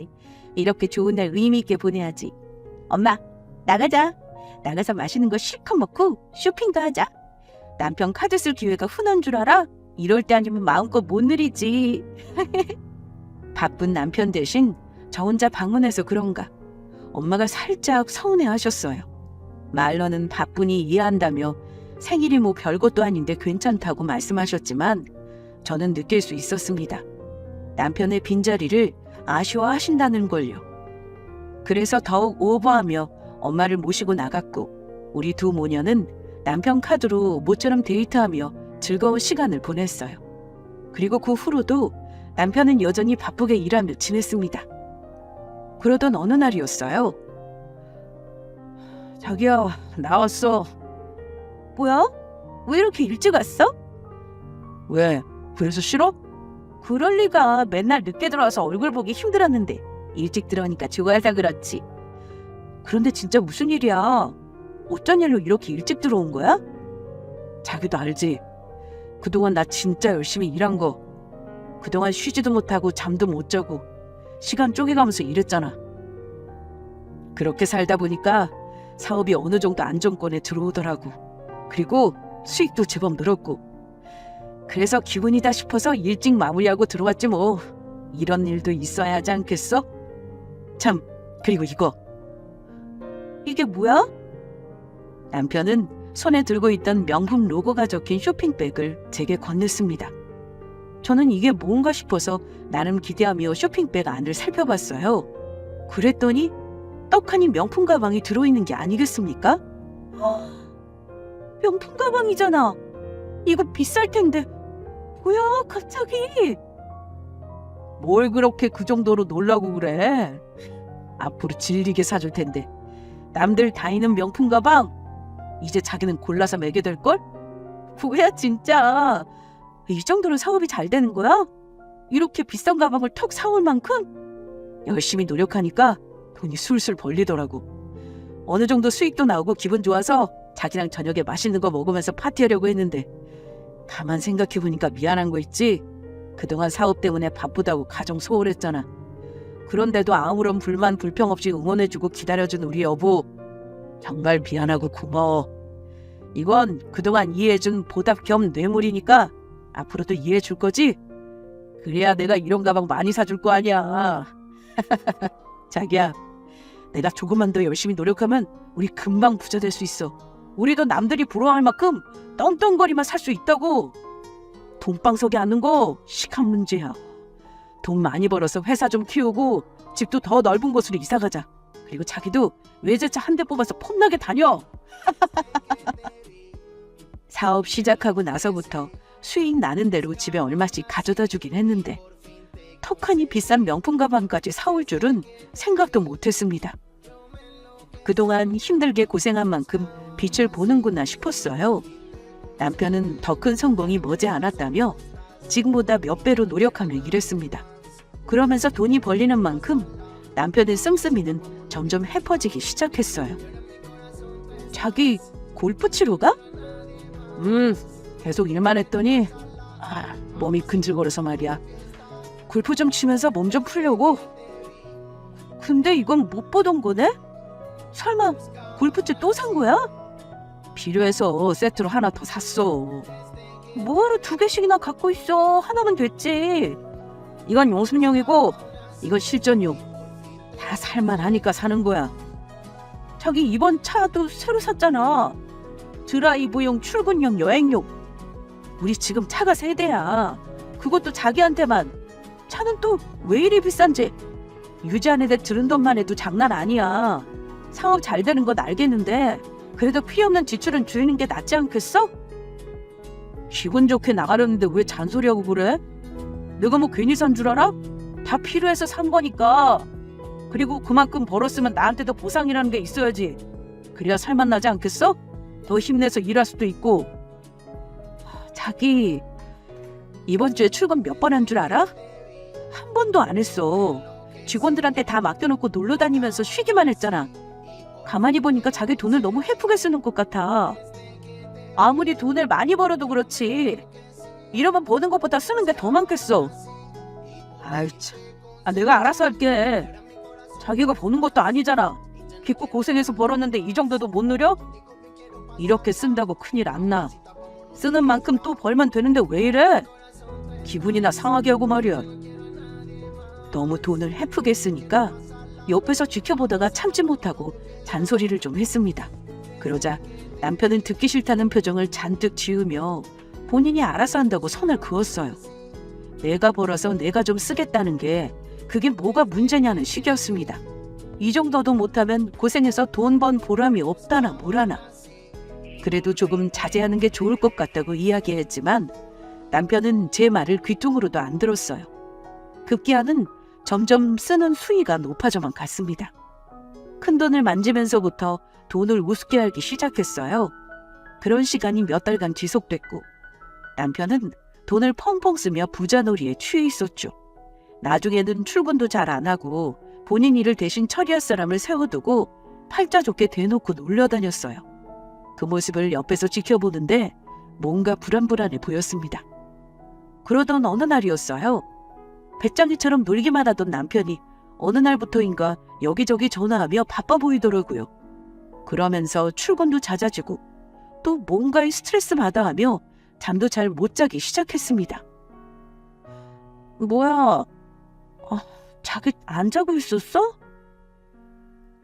이렇게 좋은 날 의미 있게 보내야지. 엄마, 나가자. 나가서 맛있는 거 실컷 먹고 쇼핑도 하자. 남편 카드 쓸 기회가 흔한 줄 알아? 이럴 때 아니면 마음껏 못 누리지. 바쁜 남편 대신 저 혼자 방문해서 그런가 엄마가 살짝 서운해하셨어요. 말로는 바쁘니 이해한다며 생일이 뭐 별것도 아닌데 괜찮다고 말씀하셨지만 저는 느낄 수 있었습니다. 남편의 빈자리를 아쉬워하신다는 걸요. 그래서 더욱 오버하며 엄마를 모시고 나갔고 우리 두 모녀는 남편 카드로 모처럼 데이트하며 즐거운 시간을 보냈어요. 그리고 그 후로도 남편은 여전히 바쁘게 일하며 지냈습니다. 그러던 어느 날이었어요. 자기야, 나왔어. 뭐야? 왜 이렇게 일찍 왔어? 왜? 그래서 싫어? 그럴 리가. 맨날 늦게 들어와서 얼굴 보기 힘들었는데 일찍 들어오니까 좋아서 그렇지. 그런데 진짜 무슨 일이야? 어쩐 일로 이렇게 일찍 들어온 거야? 자기도 알지? 그동안 나 진짜 열심히 일한 거. 그동안 쉬지도 못하고 잠도 못 자고 시간 쪼개가면서 일했잖아. 그렇게 살다 보니까 사업이 어느 정도 안정권에 들어오더라고. 그리고 수익도 제법 늘었고. 그래서 기분이다 싶어서 일찍 마무리하고 들어왔지 뭐. 이런 일도 있어야 하지 않겠어? 참, 그리고 이거. 이게 뭐야? 남편은 손에 들고 있던 명품 로고가 적힌 쇼핑백을 제게 건넸습니다. 저는 이게 뭔가 싶어서 나름 기대하며 쇼핑백 안을 살펴봤어요. 그랬더니 떡하니 명품 가방이 들어있는 게 아니겠습니까? 명품 가방이잖아. 이거 비쌀 텐데. 뭐야, 갑자기? 뭘 그렇게 그 정도로 놀라고 그래? 앞으로 질리게 사줄 텐데. 남들 다니는 명품 가방 이제 자기는 골라서 매게 될걸? 뭐야 진짜. 이 정도로 사업이 잘 되는 거야? 이렇게 비싼 가방을 턱 사올 만큼? 열심히 노력하니까 돈이 술술 벌리더라고. 어느 정도 수익도 나오고 기분 좋아서 자기랑 저녁에 맛있는 거 먹으면서 파티하려고 했는데 가만 생각해보니까 미안한 거 있지? 그동안 사업 때문에 바쁘다고 가정 소홀했잖아. 그런데도 아무런 불만 불평 없이 응원해주고 기다려준 우리 여보 정말 미안하고 고마워. 이건 그동안 이해해준 보답 겸 뇌물이니까 앞으로도 이해해줄 거지? 그래야 내가 이런 가방 많이 사줄 거 아니야. 자기야, 내가 조금만 더 열심히 노력하면 우리 금방 부자 될 수 있어. 우리도 남들이 부러워할 만큼 떵떵거리만 살 수 있다고. 돈방석에 앉는 거 시간 문제야. 돈 많이 벌어서 회사 좀 키우고 집도 더 넓은 곳으로 이사가자. 그리고 자기도 외제차 한 대 뽑아서 폼나게 다녀. 사업 시작하고 나서부터 수익 나는 대로 집에 얼마씩 가져다 주긴 했는데 턱하니 비싼 명품 가방까지 사올 줄은 생각도 못했습니다. 그동안 힘들게 고생한 만큼 빛을 보는구나 싶었어요. 남편은 더 큰 성공이 머지않았다며 지금보다 몇 배로 노력하며 일했습니다. 그러면서 돈이 벌리는 만큼 남편의 씀씀이는 점점 해퍼지기 시작했어요. 자기 골프 치러 가? 계속 일만 했더니 몸이 근질거려서 말이야. 골프 좀 치면서 몸 좀 풀려고. 근데 이건 못 보던 거네? 설마 골프채 또 산 거야? 필요해서 세트로 하나 더 샀어. 뭐하러 2개씩이나 갖고 있어? 하나면 됐지. 이건 용습용이고 이건 실전용. 다 살만하니까 사는 거야. 자기 이번 차도 새로 샀잖아. 드라이브용, 출근용, 여행용. 우리 지금 차가 3대야. 그것도 자기한테만. 차는 또 왜 이리 비싼지. 유지하는 데 들은 돈만 해도 장난 아니야. 상업 잘 되는 건 알겠는데 그래도 피 없는 지출은 줄이는 게 낫지 않겠어? 기분 좋게 나가려는데 왜 잔소리하고 그래? 내가 뭐 괜히 산 줄 알아? 다 필요해서 산 거니까. 그리고 그만큼 벌었으면 나한테도 보상이라는 게 있어야지. 그래야 살맛나지 않겠어? 더 힘내서 일할 수도 있고. 자기 이번 주에 출근 몇 번 한 줄 알아? 한 번도 안 했어. 직원들한테 다 맡겨놓고 놀러 다니면서 쉬기만 했잖아. 가만히 보니까 자기 돈을 너무 헤프게 쓰는 것 같아. 아무리 돈을 많이 벌어도 그렇지 이러면 버는 것보다 쓰는 게 더 많겠어. 아이 참. 내가 알아서 할게. 자기가 버는 것도 아니잖아. 기껏 고생해서 벌었는데 이 정도도 못 누려? 이렇게 쓴다고 큰일 안 나. 쓰는 만큼 또 벌면 되는데 왜 이래? 기분이나 상하게 하고 말이야. 너무 돈을 헤프게 쓰니까 옆에서 지켜보다가 참지 못하고 잔소리를 좀 했습니다. 그러자 남편은 듣기 싫다는 표정을 잔뜩 지으며 본인이 알아서 한다고 선을 그었어요. 내가 벌어서 내가 좀 쓰겠다는 게 그게 뭐가 문제냐는 식이었습니다. 이 정도도 못하면 고생해서 돈 번 보람이 없다나 뭐라나. 그래도 조금 자제하는 게 좋을 것 같다고 이야기했지만 남편은 제 말을 귀뚱으로도 안 들었어요. 급기야는 점점 쓰는 수위가 높아져만 갔습니다. 큰돈을 만지면서부터 돈을 우습게 알기 시작했어요. 그런 시간이 몇 달간 지속됐고 남편은 돈을 펑펑 쓰며 부자놀이에 취해 있었죠. 나중에는 출근도 잘 안 하고 본인 일을 대신 처리할 사람을 세워두고 팔자 좋게 대놓고 놀려다녔어요. 그 모습을 옆에서 지켜보는데 뭔가 불안불안해 보였습니다. 그러던 어느 날이었어요. 배짱이처럼 놀기만 하던 남편이 어느 날부터인가 여기저기 전화하며 바빠 보이더라고요. 그러면서 출근도 잦아지고 또 뭔가에 스트레스 받아 하며 잠도 잘 못 자기 시작했습니다. 뭐야? 자기 안 자고 있었어?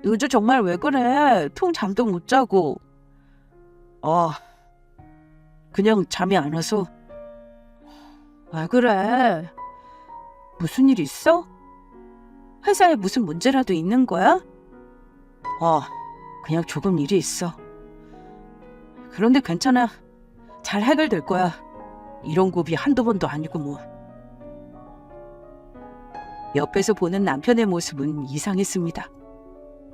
요즘 정말 왜 그래? 통 잠도 못 자고. 그냥 잠이 안 와서. 왜 그래? 무슨 일 있어? 회사에 무슨 문제라도 있는 거야? 그냥 조금 일이 있어. 그런데 괜찮아. 잘 해결될 거야. 이런 고비 한두 번도 아니고 뭐. 옆에서 보는 남편의 모습은 이상했습니다.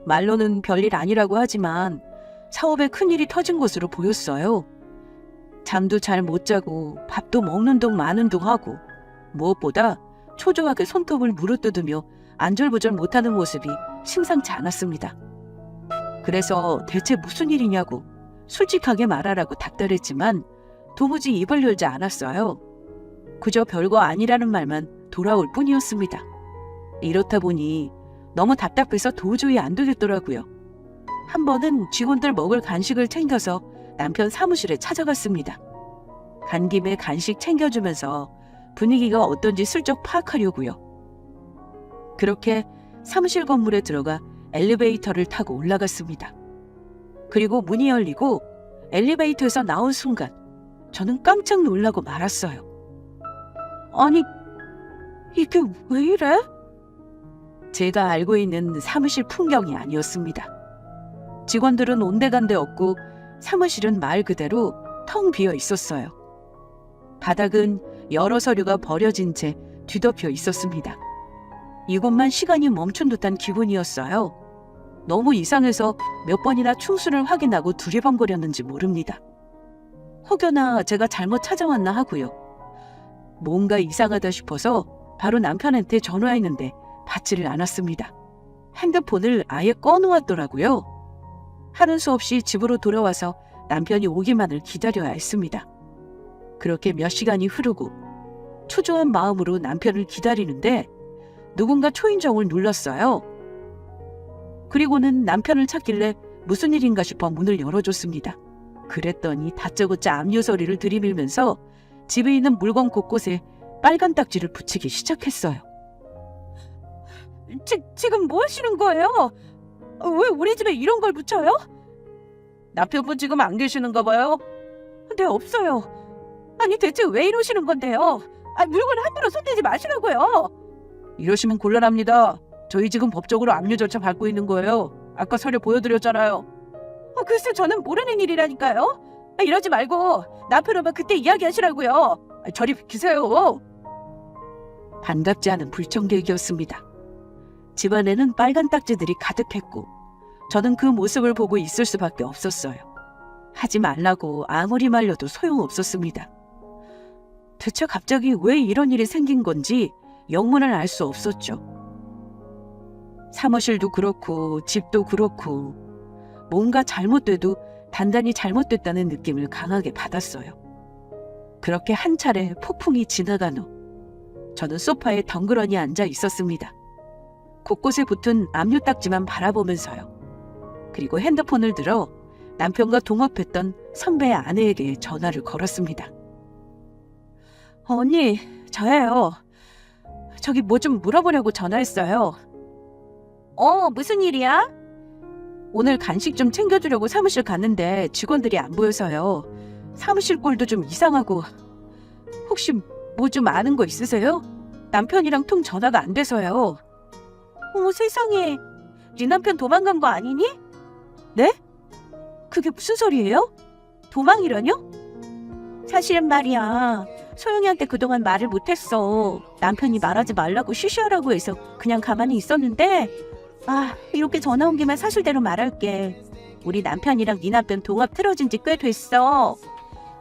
말로는 별일 아니라고 하지만 사업에 큰일이 터진 것으로 보였어요. 잠도 잘 못 자고 밥도 먹는 둥 마는 둥 하고 무엇보다 초조하게 손톱을 물어뜯으며 안절부절 못하는 모습이 심상치 않았습니다. 그래서 대체 무슨 일이냐고 솔직하게 말하라고 닥달했지만 도무지 입을 열지 않았어요. 그저 별거 아니라는 말만 돌아올 뿐이었습니다. 이렇다 보니 너무 답답해서 도저히 안 되겠더라고요. 한 번은 직원들 먹을 간식을 챙겨서 남편 사무실에 찾아갔습니다. 간 김에 간식 챙겨주면서 분위기가 어떤지 슬쩍 파악하려고요. 그렇게 사무실 건물에 들어가 엘리베이터를 타고 올라갔습니다. 그리고 문이 열리고 엘리베이터에서 나온 순간 저는 깜짝 놀라고 말았어요. 아니, 이게 왜 이래? 제가 알고 있는 사무실 풍경이 아니었습니다. 직원들은 온데간데 없고 사무실은 말 그대로 텅 비어 있었어요. 바닥은 여러 서류가 버려진 채 뒤덮여 있었습니다. 이곳만 시간이 멈춘 듯한 기분이었어요. 너무 이상해서 몇 번이나 충수를 확인하고 두리번거렸는지 모릅니다. 혹여나 제가 잘못 찾아왔나 하고요. 뭔가 이상하다 싶어서 바로 남편한테 전화했는데 받지를 않았습니다. 핸드폰을 아예 꺼놓았더라고요. 하는 수 없이 집으로 돌아와서 남편이 오기만을 기다려야 했습니다. 그렇게 몇 시간이 흐르고 초조한 마음으로 남편을 기다리는데 누군가 초인종을 눌렀어요. 그리고는 남편을 찾길래 무슨 일인가 싶어 문을 열어줬습니다. 그랬더니 다짜고짜 압류 소리를 들이밀면서 집에 있는 물건 곳곳에 빨간 딱지를 붙이기 시작했어요. 지금 뭐 하시는 거예요? 왜 우리 집에 이런 걸 붙여요? 남편분 지금 안 계시는가 봐요? 네, 없어요. 아니 대체 왜 이러시는 건데요? 물건 함부로 손대지 마시라고요. 이러시면 곤란합니다. 저희 지금 법적으로 압류 절차 밟고 있는 거예요. 아까 서류 보여드렸잖아요. 글쎄 저는 모르는 일이라니까요. 이러지 말고 남편 오면 그때 이야기하시라고요. 저리 비키세요. 반갑지 않은 불청객이었습니다. 집안에는 빨간 딱지들이 가득했고 저는 그 모습을 보고 있을 수밖에 없었어요. 하지 말라고 아무리 말려도 소용없었습니다. 대체 갑자기 왜 이런 일이 생긴 건지 영문을 알 수 없었죠. 사무실도 그렇고 집도 그렇고 뭔가 잘못돼도 단단히 잘못됐다는 느낌을 강하게 받았어요. 그렇게 한 차례 폭풍이 지나간 후 저는 소파에 덩그러니 앉아 있었습니다. 곳곳에 붙은 압류 딱지만 바라보면서요. 그리고 핸드폰을 들어 남편과 동업했던 선배 아내에게 전화를 걸었습니다. 언니, 저예요. 저기 뭐 좀 물어보려고 전화했어요. 무슨 일이야? 오늘 간식 좀 챙겨주려고 사무실 갔는데 직원들이 안 보여서요. 사무실 꼴도 좀 이상하고. 혹시 뭐 좀 아는 거 있으세요? 남편이랑 통 전화가 안 돼서요. 어머 세상에, 네 남편 도망간 거 아니니? 네? 그게 무슨 소리예요? 도망이라뇨? 사실은 말이야, 소영이한테 그동안 말을 못했어. 남편이 말하지 말라고 쉬쉬하라고 해서 그냥 가만히 있었는데 이렇게 전화 온 김에 사실대로 말할게. 우리 남편이랑 네 남편 동업 틀어진 지 꽤 됐어.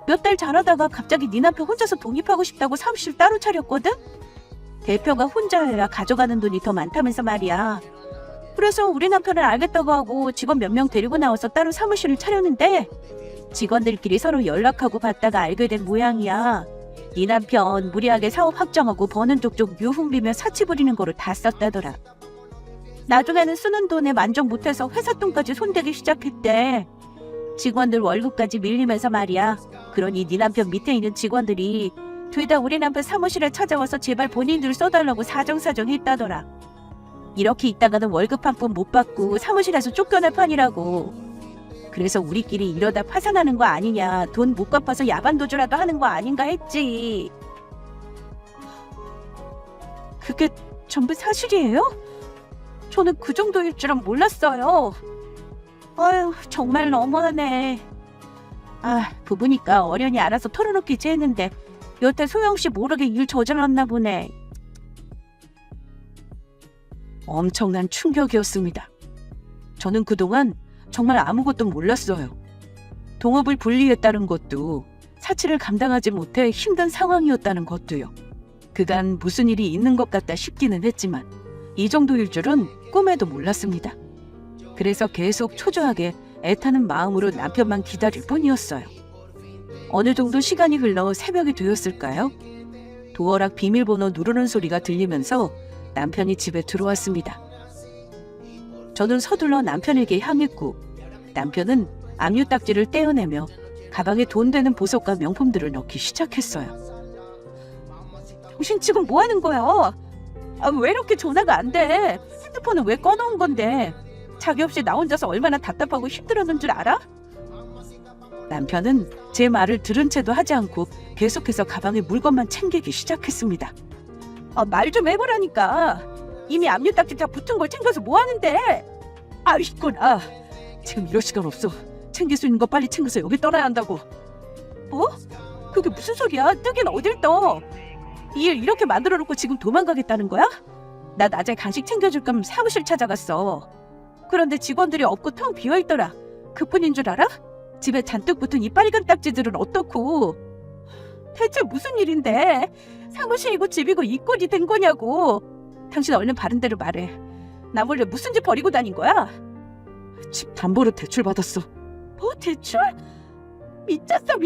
몇 달 잘하다가 갑자기 네 남편 혼자서 독립하고 싶다고 사무실 따로 차렸거든? 대표가 혼자 해야 가져가는 돈이 더 많다면서 말이야. 그래서 우리 남편을 알겠다고 하고 직원 몇 명 데리고 나와서 따로 사무실을 차렸는데 직원들끼리 서로 연락하고 받다가 알게 된 모양이야. 네 남편 무리하게 사업 확정하고 버는 족족 유흥비며 사치 부리는 거로 다 썼다더라. 나중에는 쓰는 돈에 만족 못해서 회사 돈까지 손대기 시작했대. 직원들 월급까지 밀리면서 말이야. 그러니 네 남편 밑에 있는 직원들이 죄다 우리 남편 사무실에 찾아와서 제발 본인들 써달라고 사정사정 했다더라. 이렇게 있다가는 월급 한 푼 못 받고 사무실에서 쫓겨날 판이라고. 그래서 우리끼리 이러다 파산하는 거 아니냐, 돈 못 갚아서 야반도주라도 하는 거 아닌가 했지. 그게 전부 사실이에요? 저는 그 정도일 줄은 몰랐어요. 아유, 정말 너무하네. 부부니까 어련히 알아서 털어놓기지 했는데 여태 소영씨 모르게 일 저질렀나 보네. 엄청난 충격이었습니다. 저는 그동안 정말 아무것도 몰랐어요. 동업을 분리했다는 것도, 사치를 감당하지 못해 힘든 상황이었다는 것도요. 그간 무슨 일이 있는 것 같다 싶기는 했지만 이 정도일 줄은 꿈에도 몰랐습니다. 그래서 계속 초조하게 애타는 마음으로 남편만 기다릴 뿐이었어요. 어느 정도 시간이 흘러 새벽이 되었을까요? 도어락 비밀번호 누르는 소리가 들리면서 남편이 집에 들어왔습니다. 저는 서둘러 남편에게 향했고 남편은 압류 딱지를 떼어내며 가방에 돈 되는 보석과 명품들을 넣기 시작했어요. 당신 지금 뭐 하는 거야? 왜 이렇게 전화가 안 돼? 핸드폰은 왜 꺼놓은 건데? 자기 없이 나 혼자서 얼마나 답답하고 힘들었는 줄 알아? 남편은 제 말을 들은 채도 하지 않고 계속해서 가방에 물건만 챙기기 시작했습니다. 말 좀 해보라니까. 이미 압류 딱지 다 붙은 걸 챙겨서 뭐 하는데? 있구나. 지금 이럴 시간 없어. 챙길 수 있는 거 빨리 챙겨서 여기 떠나야 한다고. 뭐? 그게 무슨 소리야? 뜨긴 어딜 떠? 이 일 이렇게 만들어놓고 지금 도망가겠다는 거야? 나 낮에 간식 챙겨줄 겸 사무실 찾아갔어. 그런데 직원들이 없고 텅 비어있더라. 그뿐인 줄 알아? 집에 잔뜩 붙은 이 빨간 딱지들은 어떻고? 대체 무슨 일인데? 사무실이고 집이고 이 꼴이 된 거냐고. 당신 얼른 바른 대로 말해. 나 몰래 무슨 집 버리고 다닌 거야? 집 담보로 대출 받았어. 뭐 대출? 미쳤어.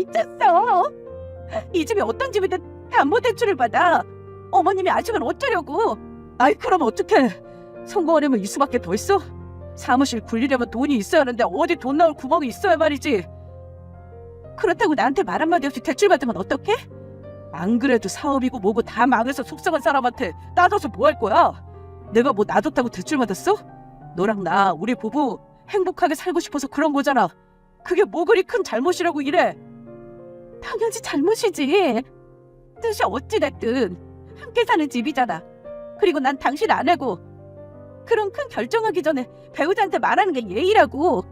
이 집이 어떤 집이든 담보대출을 받아. 어머님이 아직은 어쩌려고. 아이 그럼 어떡해. 성공하려면 이 수밖에 더 있어? 사무실 굴리려면 돈이 있어야 하는데 어디 돈 나올 구멍이 있어야 말이지. 그렇다고 나한테 말 한마디 없이 대출 받으면 어떡해? 안 그래도 사업이고 뭐고 다 망해서 속상한 사람한테 따져서 뭐 할 거야? 내가 뭐 놔뒀다고 대출 받았어? 너랑 나 우리 부부 행복하게 살고 싶어서 그런 거잖아. 그게 뭐 그리 큰 잘못이라고 이래. 당연히 잘못이지. 뜻이 어찌됐든 함께 사는 집이잖아. 그리고 난 당신 아내고. 그런 큰 결정하기 전에 배우자한테 말하는 게 예의라고.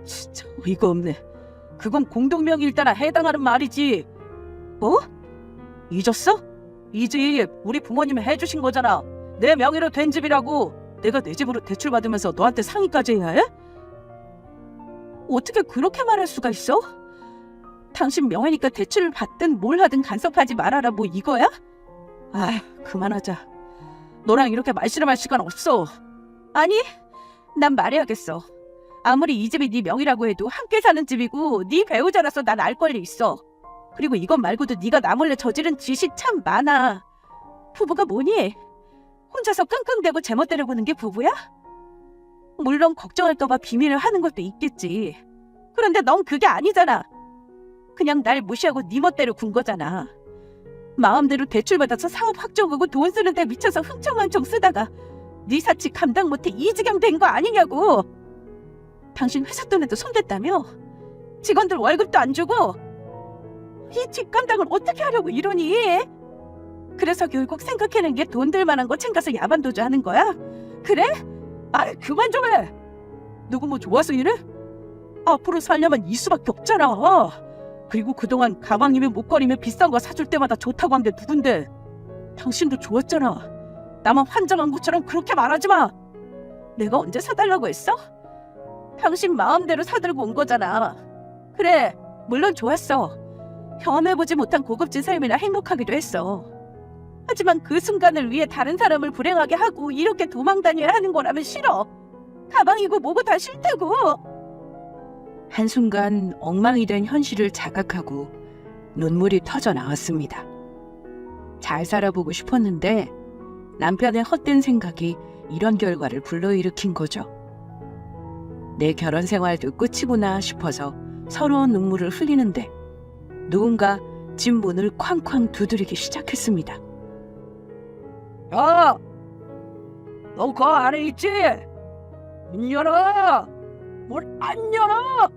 진짜 어이가 없네. 그건 공동명의일 따라 해당하는 말이지. 뭐? 잊었어? 이 집 우리 부모님이 해주신 거잖아. 내 명의로 된 집이라고. 내가 내 집으로 대출 받으면서 너한테 상의까지 해야 해? 어떻게 그렇게 말할 수가 있어? 당신 명예니까 대출을 받든 뭘 하든 간섭하지 말아라 뭐 이거야? 아, 그만하자. 너랑 이렇게 말씨름할 시간 없어. 아니, 난 말해야겠어. 아무리 이 집이 네 명의라고 해도 함께 사는 집이고 네 배우자라서 난 알 권리 있어. 그리고 이것 말고도 네가 나 몰래 저지른 짓이 참 많아. 부부가 뭐니? 혼자서 끙끙대고 제멋대로 보는 게 부부야? 물론 걱정할까봐 비밀을 하는 것도 있겠지. 그런데 넌 그게 아니잖아. 그냥 날 무시하고 네 멋대로 군 거잖아. 마음대로 대출받아서 사업 확정하고 돈 쓰는데 미쳐서 흥청망청 쓰다가 네 사치 감당 못해 이 지경 된 거 아니냐고. 당신 회사 돈에도 손댔다며? 직원들 월급도 안 주고 이 집 감당을 어떻게 하려고 이러니? 그래서 결국 생각해낸 게 돈 들 만한 거 챙겨서 야반도주 하는 거야? 그래? 아, 그만 좀 해. 누구 뭐 좋아서 이래? 앞으로 살려면 이 수밖에 없잖아. 그리고 그동안 가방이며 목걸이며 비싼 거 사줄 때마다 좋다고 한 게 누군데? 당신도 좋았잖아. 나만 환장한 것처럼 그렇게 말하지 마. 내가 언제 사달라고 했어? 당신 마음대로 사들고 온 거잖아. 그래, 물론 좋았어. 경험해보지 못한 고급진 삶이나 행복하기도 했어. 하지만 그 순간을 위해 다른 사람을 불행하게 하고 이렇게 도망 다녀야 하는 거라면 싫어. 가방이고 뭐고 다 싫다고. 한순간 엉망이 된 현실을 자각하고 눈물이 터져 나왔습니다. 잘 살아보고 싶었는데 남편의 헛된 생각이 이런 결과를 불러일으킨 거죠. 내 결혼 생활도 끝이구나 싶어서 서러운 눈물을 흘리는데 누군가 집 문을 쾅쾅 두드리기 시작했습니다. 야! 너 그 안에 있지? 문 열어! 문 안 열어!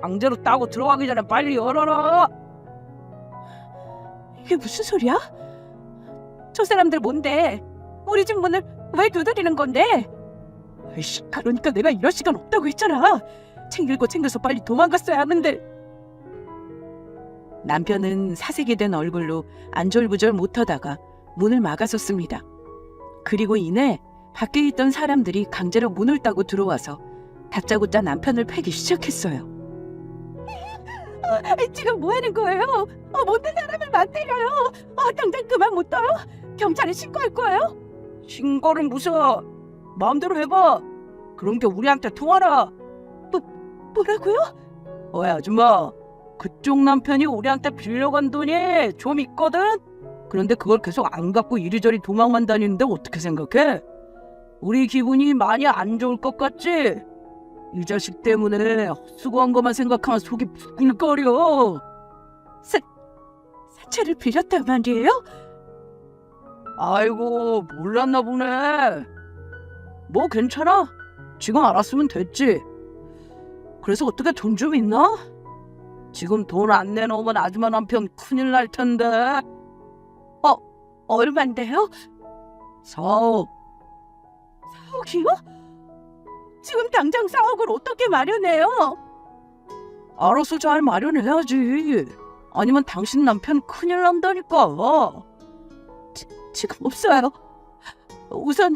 강제로 따고 들어가기 전에 빨리 열어라! 이게 무슨 소리야? 저 사람들 뭔데? 우리 집 문을 왜 두드리는 건데? 아이씨, 그러니까 내가 이럴 시간 없다고 했잖아. 챙길 거 챙겨서 빨리 도망갔어야 하는데. 남편은 사색이 된 얼굴로 안절부절 못하다가 문을 막아섰습니다. 그리고 이내 밖에 있던 사람들이 강제로 문을 따고 들어와서 다짜고짜 남편을 패기 시작했어요. 지금 뭐 하는 거예요? 못된 사람을 만들어요. 당장 그만 못 떠요? 경찰에 신고할 거예요? 신고는 무슨? 마음대로 해봐. 그런 게 우리한테 통하나? 뭐라고요? 어이 아줌마, 그쪽 남편이 우리한테 빌려간 돈이 좀 있거든? 그런데 그걸 계속 안 갖고 이리저리 도망만 다니는데 어떻게 생각해? 우리 기분이 많이 안 좋을 것 같지? 이 자식 때문에 헛수고한 것만 생각하면 속이 부글거려. 사채를 빌렸단 말이에요? 아이고, 몰랐나 보네. 뭐 괜찮아. 지금 알았으면 됐지. 그래서 어떻게 돈 좀 있나? 지금 돈 안 내놓으면 아줌마 남편 큰일 날 텐데. 얼만데요? 4억. 4억이요? 지금 당장 4억을 어떻게 마련해요? 알아서 잘 마련해야지. 아니면 당신 남편 큰일 난다니까. 지금 없어요. 우선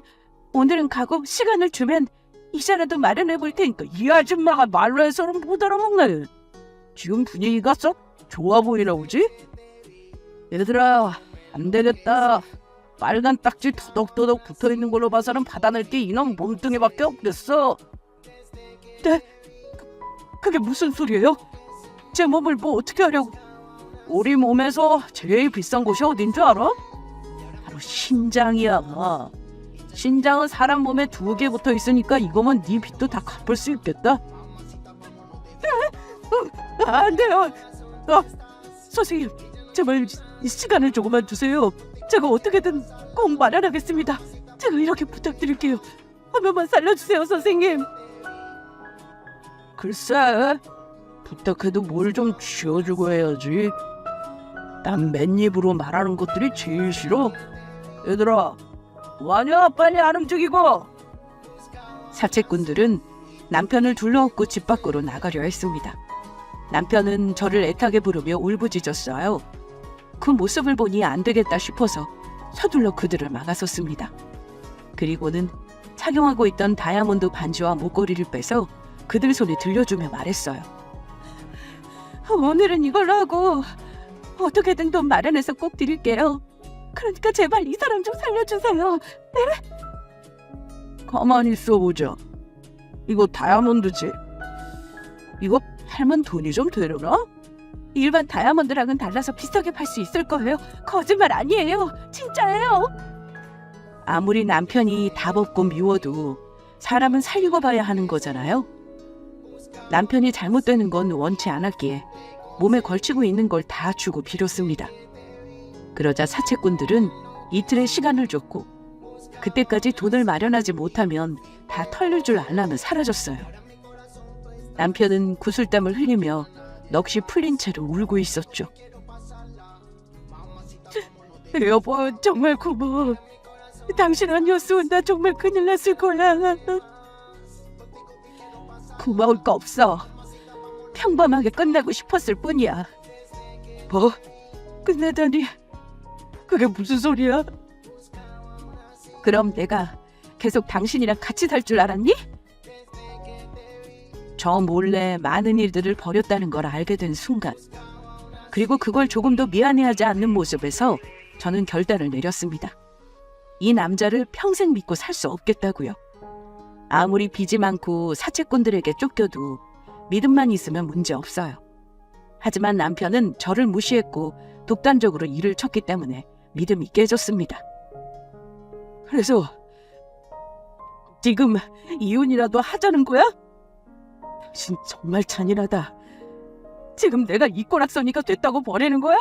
오늘은 가고 시간을 주면 이자라도 마련해 볼 테니까. 이 아줌마가 말로 해서는 못 알아먹네. 지금 분위기가 썩 좋아 보이나 보지? 얘들아, 안 되겠다. 빨간 딱지 도덕도덕 붙어있는 걸로 봐서는 받아낼 게 이놈 몸뚱이밖에 없겠어. 네? 그게 무슨 소리예요? 제 몸을 뭐 어떻게 하려고? 우리 몸에서 제일 비싼 곳이 어딘 줄 알아? 바로 신장이야. 신장은 사람 몸에 2개 붙어 있으니까 이거면 네 빚도 다 갚을 수 있겠다. 안 돼요. 선생님, 제발 시간을 조금만 주세요. 제가 어떻게든 꼭 마련하겠습니다. 제가 이렇게 부탁드릴게요. 한 번만 살려주세요, 선생님. 글쎄, 부탁해도 뭘 좀 쥐어주고 해야지. 난 맨입으로 말하는 것들이 제일 싫어. 얘들아, 뭐하냐? 빨리 안 움직이고. 사채꾼들은 남편을 둘러엎고 집 밖으로 나가려 했습니다. 남편은 저를 애타게 부르며 울부짖었어요. 그 모습을 보니 안 되겠다 싶어서 서둘러 그들을 막아섰습니다. 그리고는 착용하고 있던 다이아몬드 반지와 목걸이를 빼서 그들 손에 들려주며 말했어요. 오늘은 이걸로 하고 어떻게든 돈 마련해서 꼭 드릴게요. 그러니까 제발 이 사람 좀 살려주세요. 네? 가만히 있어보자. 이거 다이아몬드지? 이거 팔면 돈이 좀 되려나? 일반 다이아몬드랑은 달라서 비싸게 팔 수 있을 거예요. 거짓말 아니에요. 진짜예요. 아무리 남편이 답 없고 미워도 사람은 살리고 봐야 하는 거잖아요. 남편이 잘못되는 건 원치 않았기에 몸에 걸치고 있는 걸 다 주고 빌었습니다. 그러자 사채꾼들은 이틀의 시간을 줬고 그때까지 돈을 마련하지 못하면 다 털릴 줄 알라며 사라졌어요. 남편은 구슬땀을 흘리며 넋이 풀린 채로 울고 있었죠. 여보, 정말 고마워. 당신 아니었으면 나 정말 큰일 났을 거야. 고마울 거 없어. 평범하게 끝나고 싶었을 뿐이야. 뭐? 끝내다니? 그게 무슨 소리야? 그럼 내가 계속 당신이랑 같이 살 줄 알았니? 저 몰래 많은 일들을 벌였다는 걸 알게 된 순간, 그리고 그걸 조금도 미안해하지 않는 모습에서 저는 결단을 내렸습니다. 이 남자를 평생 믿고 살 수 없겠다고요. 아무리 빚이 많고 사채꾼들에게 쫓겨도 믿음만 있으면 문제 없어요. 하지만 남편은 저를 무시했고 독단적으로 일을 쳤기 때문에 믿음이 깨졌습니다. 그래서 지금 이혼이라도 하자는 거야? 당신 정말 잔인하다. 지금 내가 이 꼬락서니가 됐다고 버리는 거야?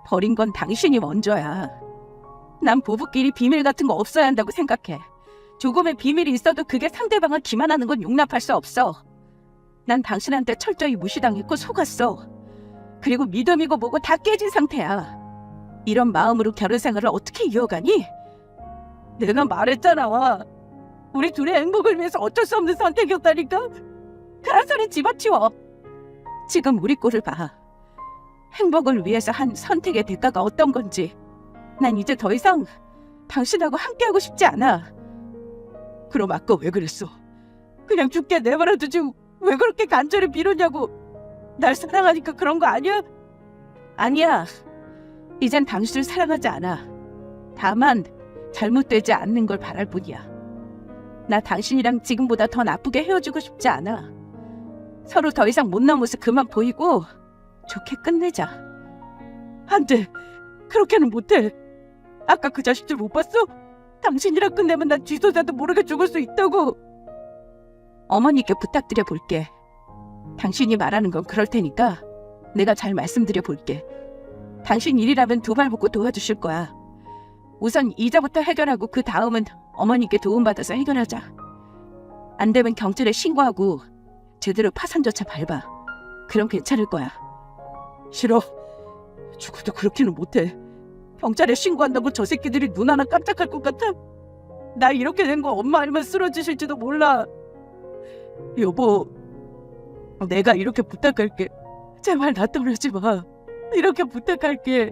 버린 건 당신이 먼저야. 난 부부끼리 비밀 같은 거 없어야 한다고 생각해. 조금의 비밀이 있어도 그게 상대방을 기만하는 건 용납할 수 없어. 난 당신한테 철저히 무시당했고 속았어. 그리고 믿음이고 뭐고 다 깨진 상태야. 이런 마음으로 결혼 생활을 어떻게 이어가니? 내가 말했잖아. 우리 둘의 행복을 위해서 어쩔 수 없는 선택이었다니까. 그런 소리 집어치워. 지금 우리 꼴을 봐. 행복을 위해서 한 선택의 대가가 어떤 건지. 난 이제 더 이상 당신하고 함께하고 싶지 않아. 그럼 아까 왜 그랬어? 그냥 죽게 내버려두지 왜 그렇게 간절히 빌었냐고. 날 사랑하니까 그런 거 아니야? 아니야. 이젠 당신을 사랑하지 않아. 다만 잘못되지 않는 걸 바랄 뿐이야. 나 당신이랑 지금보다 더 나쁘게 헤어지고 싶지 않아. 서로 더 이상 못난 모습 그만 보이고 좋게 끝내자. 안 돼. 그렇게는 못해. 아까 그 자식들 못 봤어? 당신이랑 끝내면 난 쥐소자도 모르게 죽을 수 있다고. 어머니께 부탁드려 볼게. 당신이 말하는 건 그럴 테니까 내가 잘 말씀드려 볼게. 당신 일이라면 두 발 붙고 도와주실 거야. 우선 이자부터 해결하고 그 다음은 어머니께 도움받아서 해결하자. 안 되면 경찰에 신고하고 제대로 파산조차 밟아. 그럼 괜찮을 거야. 싫어. 죽어도 그렇게는 못해. 경찰에 신고한다고 저 새끼들이 눈 하나 깜짝할 것 같아? 나 이렇게 된 거 엄마 알면 쓰러지실지도 몰라. 여보, 내가 이렇게 부탁할게. 제발 나 떠나지 마. 이렇게 부탁할게.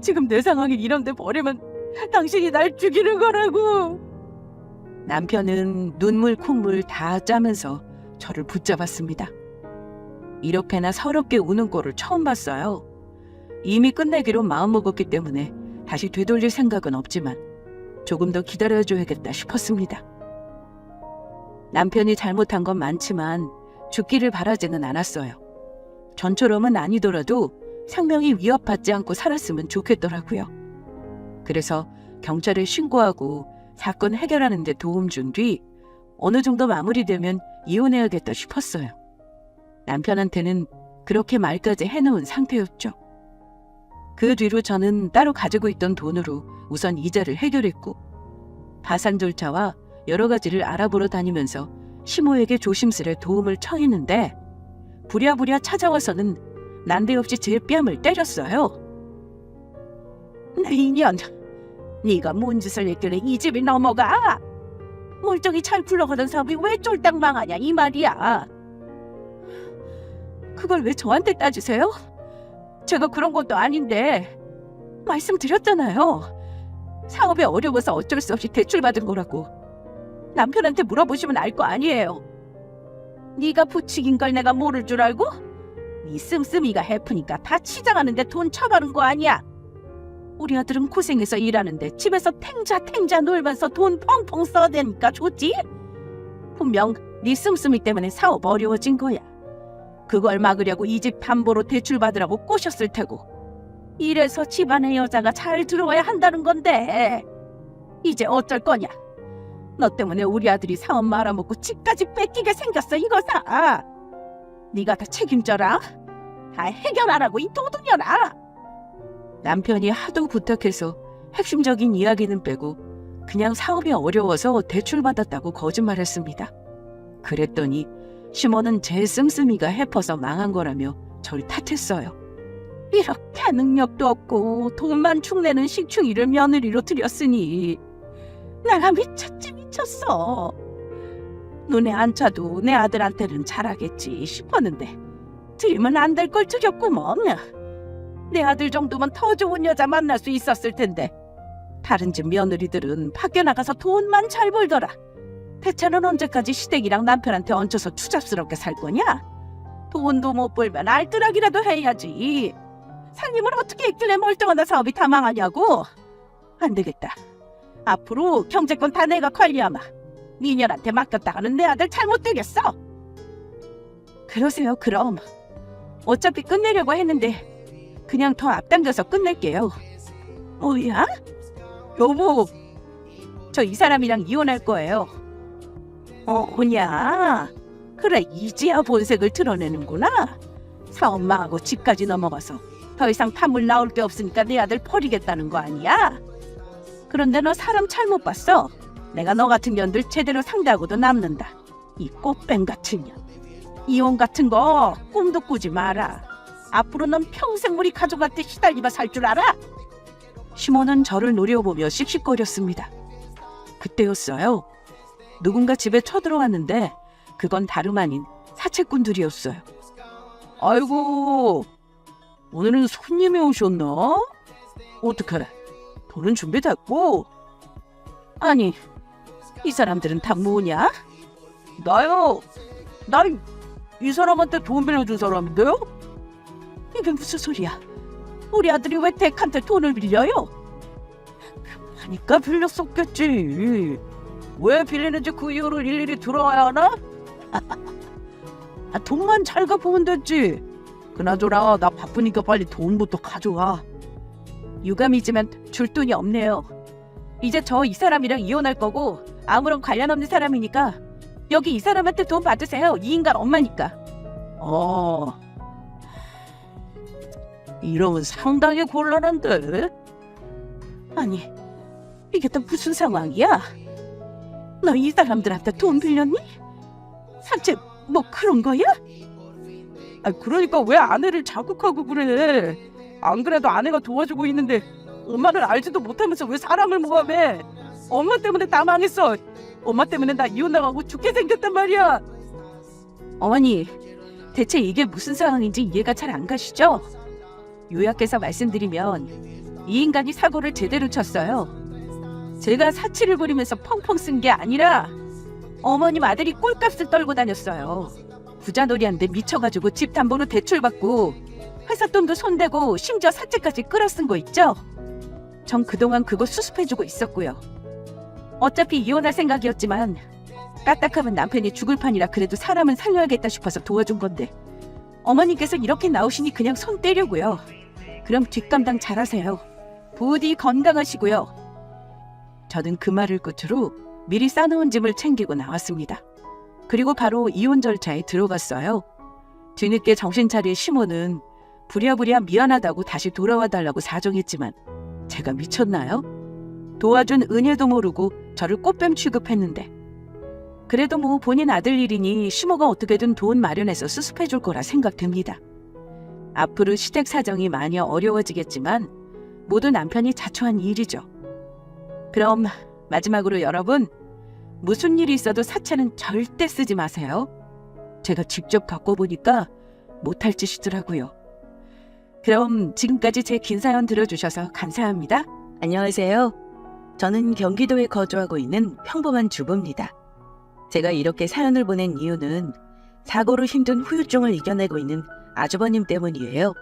지금 내 상황이 이런데 버리면 당신이 날 죽이는 거라고. 남편은 눈물 콧물 다 짜면서 저를 붙잡았습니다. 이렇게나 서럽게 우는 꼴을 처음 봤어요. 이미 끝내기로 마음먹었기 때문에 다시 되돌릴 생각은 없지만 조금 더 기다려줘야겠다 싶었습니다. 남편이 잘못한 건 많지만 죽기를 바라지는 않았어요. 전처럼은 아니더라도 생명이 위협받지 않고 살았으면 좋겠더라고요. 그래서 경찰에 신고하고 사건 해결하는 데 도움 준 뒤 어느 정도 마무리되면 이혼해야겠다 싶었어요. 남편한테는 그렇게 말까지 해놓은 상태였죠. 그 뒤로 저는 따로 가지고 있던 돈으로 우선 이자를 해결했고 파산 절차와 여러 가지를 알아보러 다니면서 시모에게 조심스레 도움을 청했는데 부랴부랴 찾아와서는 난데없이 제 뺨을 때렸어요. 내 인연, 네가 뭔 짓을 했길래 이 집이 넘어가? 멀쩡히 잘 굴러가던 사업이 왜 쫄딱 망하냐 이 말이야. 그걸 왜 저한테 따지세요? 제가 그런 것도 아닌데 말씀드렸잖아요. 사업이 어려워서 어쩔 수 없이 대출받은 거라고. 남편한테 물어보시면 알 거 아니에요. 네가 부칙인 걸 내가 모를 줄 알고? 네 씀씀이가 해프니까 다 치장하는데 돈 쳐가는 거 아니야. 우리 아들은 고생해서 일하는데 집에서 탱자 놀면서 돈 펑펑 써대니까 좋지? 분명 네 씀씀이 때문에 사업 어려워진 거야. 그걸 막으려고 이 집 담보로 대출받으라고 꼬셨을 테고. 이래서 집안에 여자가 잘 들어와야 한다는 건데 이제 어쩔 거냐? 너 때문에 우리 아들이 사업 말아먹고 집까지 뺏기게 생겼어 이거사. 네가 다 책임져라. 다 해결하라고 이 도둑년아. 남편이 하도 부탁해서 핵심적인 이야기는 빼고 그냥 사업이 어려워서 대출받았다고 거짓말했습니다. 그랬더니 시모는 제 씀씀이가 해퍼서 망한 거라며 저를 탓했어요. 이렇게 능력도 없고 돈만 축내는 식충이를 며느리로 들였으니 내가 미쳤어. 눈에 안 차도 내 아들한테는 잘하겠지 싶었는데 들이면 안 될 걸 들였구먼. 내 아들 정도면 더 좋은 여자 만날 수 있었을 텐데 다른 집 며느리들은 밖에 나가서 돈만 잘 벌더라. 대체는 언제까지 시댁이랑 남편한테 얹혀서 추잡스럽게 살 거냐? 돈도 못 벌면 알뜰하기라도 해야지. 살림을 어떻게 했길래 멀쩡한 사업이 다 망하냐고. 안 되겠다. 앞으로 경제권 다 내가 관리하마. 미녀한테 맡겼다가는 내 아들 잘못 되겠어. 그러세요. 그럼 어차피 끝내려고 했는데 그냥 더 앞당겨서 끝낼게요. 뭐야? 여보, 저 이 사람이랑 이혼할 거예요. 뭐냐? 그래, 이제야 본색을 드러내는구나. 사업 망하고 집까지 넘어가서 더 이상 파물 나올 게 없으니까 내 아들 버리겠다는 거 아니야? 그런데 너 사람 잘못 봤어. 내가 너 같은 년들 제대로 상대하고도 남는다. 이 꽃뱀 같은 년. 이혼 같은 거 꿈도 꾸지 마라. 앞으로 넌 평생 우리 가족한테 시달리며 살 줄 알아? 시모는 저를 노려보며 씩씩거렸습니다. 그때였어요. 누군가 집에 쳐들어왔는데 그건 다름 아닌 사채꾼들이었어요. 아이고, 오늘은 손님이 오셨나? 어떡해, 돈은 준비됐고. 아니, 이 사람들은 다 뭐냐? 나요. 난 이 사람한테 돈 빌려준 사람인데요? 이게 무슨 소리야? 우리 아들이 왜 댁한테 돈을 빌려요? 하니까 빌렸었겠지. 왜 빌리는지 그 이유를 일일이 들어야 하나? 돈만 잘 갚으면 됐지. 그나저나 나 바쁘니까 빨리 돈부터 가져와. 유감이지만 줄 돈이 없네요. 이제 저 이 사람이랑 이혼할 거고 아무런 관련 없는 사람이니까 여기 이 사람한테 돈 받으세요. 이 인간 엄마니까. 이러면 상당히 곤란한데? 아니, 이게 또 무슨 상황이야? 너 이 사람들한테 돈 빌렸니? 사채 뭐 그런 거야? 그러니까 왜 아내를 자극하고 그래? 안 그래도 아내가 도와주고 있는데 엄마는 알지도 못하면서 왜 사람을 모함해? 엄마 때문에 다 망했어. 엄마 때문에 나 이혼 나가고 죽게 생겼단 말이야. 어머니, 대체 이게 무슨 상황인지 이해가 잘 안 가시죠? 요약해서 말씀드리면 이 인간이 사고를 제대로 쳤어요. 제가 사치를 부리면서 펑펑 쓴 게 아니라 어머님 아들이 꼴값을 떨고 다녔어요. 부자놀이하는데 미쳐가지고 집 담보로 대출받고 회사 돈도 손대고 심지어 사채까지 끌어쓴 거 있죠? 전 그동안 그거 수습해주고 있었고요. 어차피 이혼할 생각이었지만 까딱하면 남편이 죽을 판이라 그래도 사람은 살려야겠다 싶어서 도와준 건데 어머니께서 이렇게 나오시니 그냥 손 떼려고요. 그럼 뒷감당 잘하세요. 부디 건강하시고요. 저는 그 말을 끝으로 미리 싸놓은 짐을 챙기고 나왔습니다. 그리고 바로 이혼 절차에 들어갔어요. 뒤늦게 정신 차릴 시모는 부랴부랴 미안하다고 다시 돌아와 달라고 사정했지만 제가 미쳤나요? 도와준 은혜도 모르고 저를 꽃뱀 취급했는데 그래도 뭐 본인 아들 일이니 시모가 어떻게든 돈 마련해서 수습해 줄 거라 생각됩니다. 앞으로 시댁 사정이 많이 어려워지겠지만 모두 남편이 자초한 일이죠. 그럼 마지막으로 여러분, 무슨 일이 있어도 사채는 절대 쓰지 마세요. 제가 직접 겪어보니까 못할 짓이더라고요. 그럼 지금까지 제 긴 사연 들어주셔서 감사합니다. 안녕하세요. 저는 경기도에 거주하고 있는 평범한 주부입니다. 제가 이렇게 사연을 보낸 이유는 사고로 힘든 후유증을 이겨내고 있는 아주버님 때문이에요.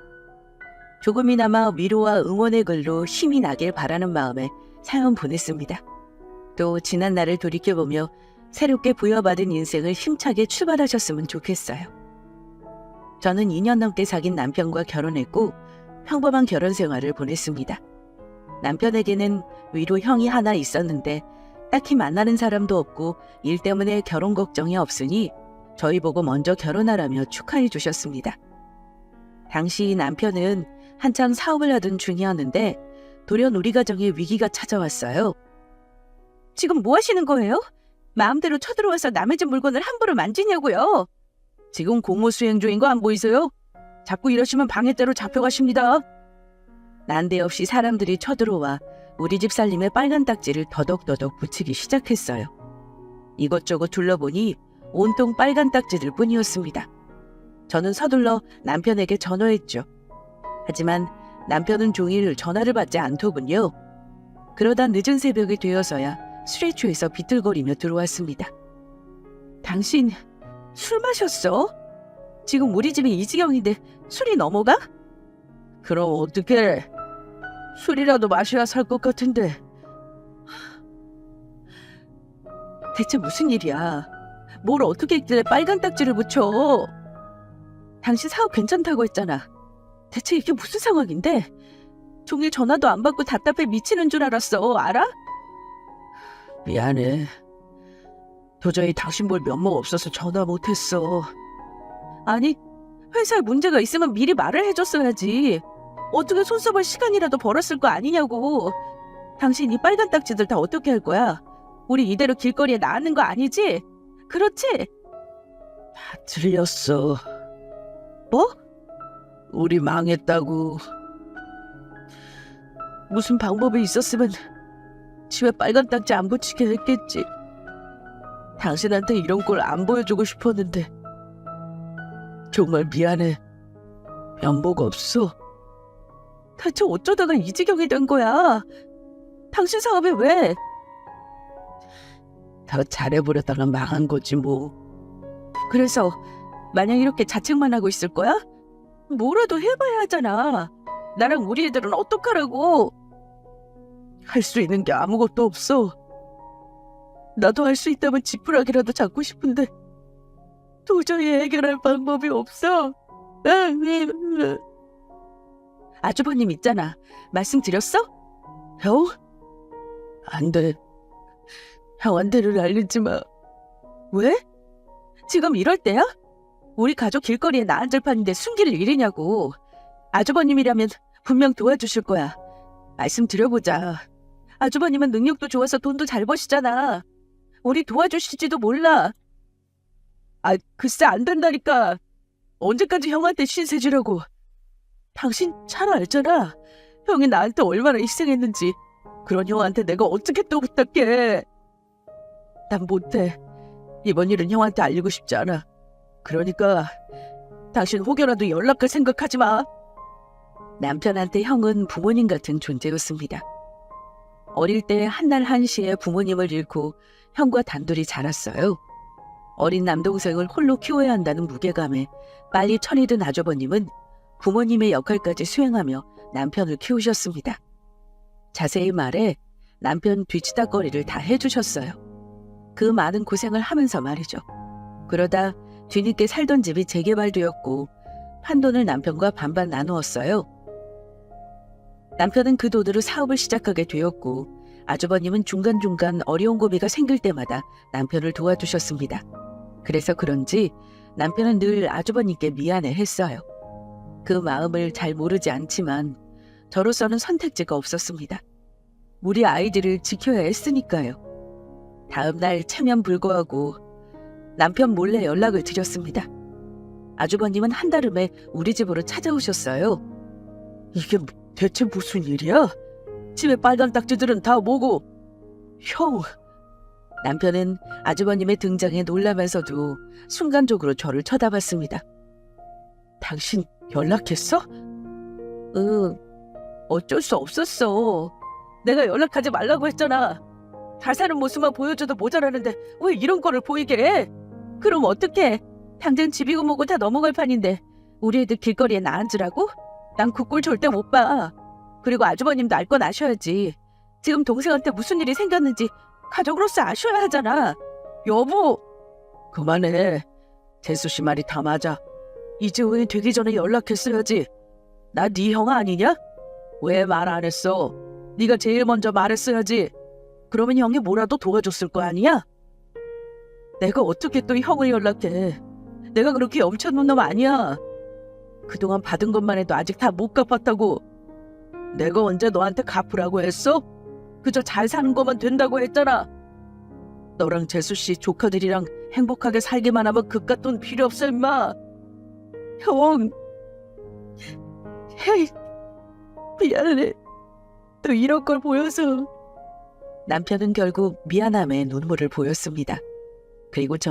조금이나마 위로와 응원의 글로 힘이 나길 바라는 마음에 사연 보냈습니다. 또 지난 날을 돌이켜보며 새롭게 부여받은 인생을 힘차게 출발하셨으면 좋겠어요. 저는 2년 넘게 사귄 남편과 결혼했고 평범한 결혼 생활을 보냈습니다. 남편에게는 위로 형이 하나 있었는데 딱히 만나는 사람도 없고 일 때문에 결혼 걱정이 없으니 저희 보고 먼저 결혼하라며 축하해 주셨습니다. 당시 남편은 한창 사업을 하던 중이었는데 돌연 우리 가정에 위기가 찾아왔어요. 지금 뭐 하시는 거예요? 마음대로 쳐들어와서 남의 집 물건을 함부로 만지냐고요? 지금 공무 수행 중인 거 안 보이세요? 자꾸 이러시면 방해죄로 잡혀가십니다. 난데없이 사람들이 쳐들어와 우리 집 살림에 빨간 딱지를 더덕더덕 붙이기 시작했어요. 이것저것 둘러보니 온통 빨간 딱지들 뿐이었습니다. 저는 서둘러 남편에게 전화했죠. 하지만 남편은 종일 전화를 받지 않더군요. 그러다 늦은 새벽이 되어서야 술에 취해서 비틀거리며 들어왔습니다. 당신 술 마셨어? 지금 우리 집이 이 지경인데 술이 넘어가? 그럼 어떡해. 술이라도 마셔야 살 것 같은데. 대체 무슨 일이야? 뭘 어떻게 했길래 빨간 딱지를 붙여? 당신 사업 괜찮다고 했잖아. 대체 이게 무슨 상황인데? 종일 전화도 안 받고 답답해 미치는 줄 알았어. 알아? 미안해. 도저히 당신 볼 면목 없어서 전화 못했어. 아니, 회사에 문제가 있으면 미리 말을 해줬어야지. 어떻게 손써볼 시간이라도 벌었을 거 아니냐고. 당신 이 빨간 딱지들 다 어떻게 할 거야? 우리 이대로 길거리에 나가는 거 아니지? 그렇지? 다 틀렸어. 뭐? 우리 망했다고. 무슨 방법이 있었으면 집에 빨간 딱지 안 붙이게 했겠지. 당신한테 이런 걸 안 보여주고 싶었는데 정말 미안해. 면목 없어. 대체 어쩌다가 이 지경이 된 거야? 당신 사업에 왜? 더 잘해보려다가 망한 거지 뭐. 그래서 만약 이렇게 자책만 하고 있을 거야? 뭐라도 해봐야 하잖아. 나랑 우리 애들은 어떡하라고. 할 수 있는 게 아무것도 없어. 나도 할 수 있다면 지푸라기라도 잡고 싶은데 도저히 해결할 방법이 없어. 아주버님 있잖아. 말씀드렸어? 형? 안 돼. 형한테는 알리지 마. 왜? 지금 이럴 때야? 우리 가족 길거리에 나 앉을 판인데 숨길 일이냐고. 아주버님이라면 분명 도와주실 거야. 말씀드려보자. 아주버님은 능력도 좋아서 돈도 잘 버시잖아. 우리 도와주실지도 몰라. 아, 글쎄 안 된다니까. 언제까지 형한테 신세지라고. 당신 잘 알잖아. 형이 나한테 얼마나 희생했는지. 그런 형한테 내가 어떻게 또 부탁해. 난 못해. 이번 일은 형한테 알리고 싶지 않아. 그러니까 당신 혹여라도 연락할 생각하지 마. 남편한테 형은 부모님 같은 존재였습니다. 어릴 때 한날 한시에 부모님을 잃고 형과 단둘이 자랐어요. 어린 남동생을 홀로 키워야 한다는 무게감에 빨리 천이 든 아주버님은 부모님의 역할까지 수행하며 남편을 키우셨습니다. 자세히 말해 남편 뒤치다거리를 다 해주셨어요. 그 많은 고생을 하면서 말이죠. 그러다 뒤늦게 살던 집이 재개발되었고 판돈을 남편과 반반 나누었어요. 남편은 그 돈으로 사업을 시작하게 되었고 아주버님은 중간중간 어려운 고비가 생길 때마다 남편을 도와주셨습니다. 그래서 그런지 남편은 늘 아주버님께 미안해했어요. 그 마음을 잘 모르지 않지만 저로서는 선택지가 없었습니다. 우리 아이들을 지켜야 했으니까요. 다음 날 체면불고하고 남편 몰래 연락을 드렸습니다. 아주버님은 한달음에 우리 집으로 찾아오셨어요. 이게 대체 무슨 일이야? 집에 빨간 딱지들은 다 뭐고? 형! 남편은 아주버님의 등장에 놀라면서도 순간적으로 저를 쳐다봤습니다. 당신 연락했어? 어쩔 수 없었어. 내가 연락하지 말라고 했잖아. 잘 사는 모습만 보여줘도 모자라는데 왜 이런 거를 보이게 해? 그럼 어떡해? 당장 집이고 뭐고 다 넘어갈 판인데 우리 애들 길거리에 나 앉으라고? 난 그 꼴 절대 못 봐. 그리고 아주버님도 알 건 아셔야지. 지금 동생한테 무슨 일이 생겼는지 가족으로서 아셔야 하잖아. 여보! 그만해. 재수 씨 말이 다 맞아. 이재호이 되기 전에 연락했어야지. 나 네 형 아니냐? 왜 말 안 했어? 네가 제일 먼저 말했어야지. 그러면 형이 뭐라도 도와줬을 거 아니야? 내가 어떻게 또 형을 연락해. 내가 그렇게 염쳐놓은 놈 아니야. 그동안 받은 것만 해도 아직 다 못 갚았다고. 내가 언제 너한테 갚으라고 했어? 그저 잘 사는 것만 된다고 했잖아. 너랑 재수씨 조카들이랑 행복하게 살기만 하면 그깟 돈 필요 없어 임마. 형. 헤이. 미안해. 또 이런 걸 보여서. 남편은 결국 미안함에 눈물을 보였습니다. 그리고 저는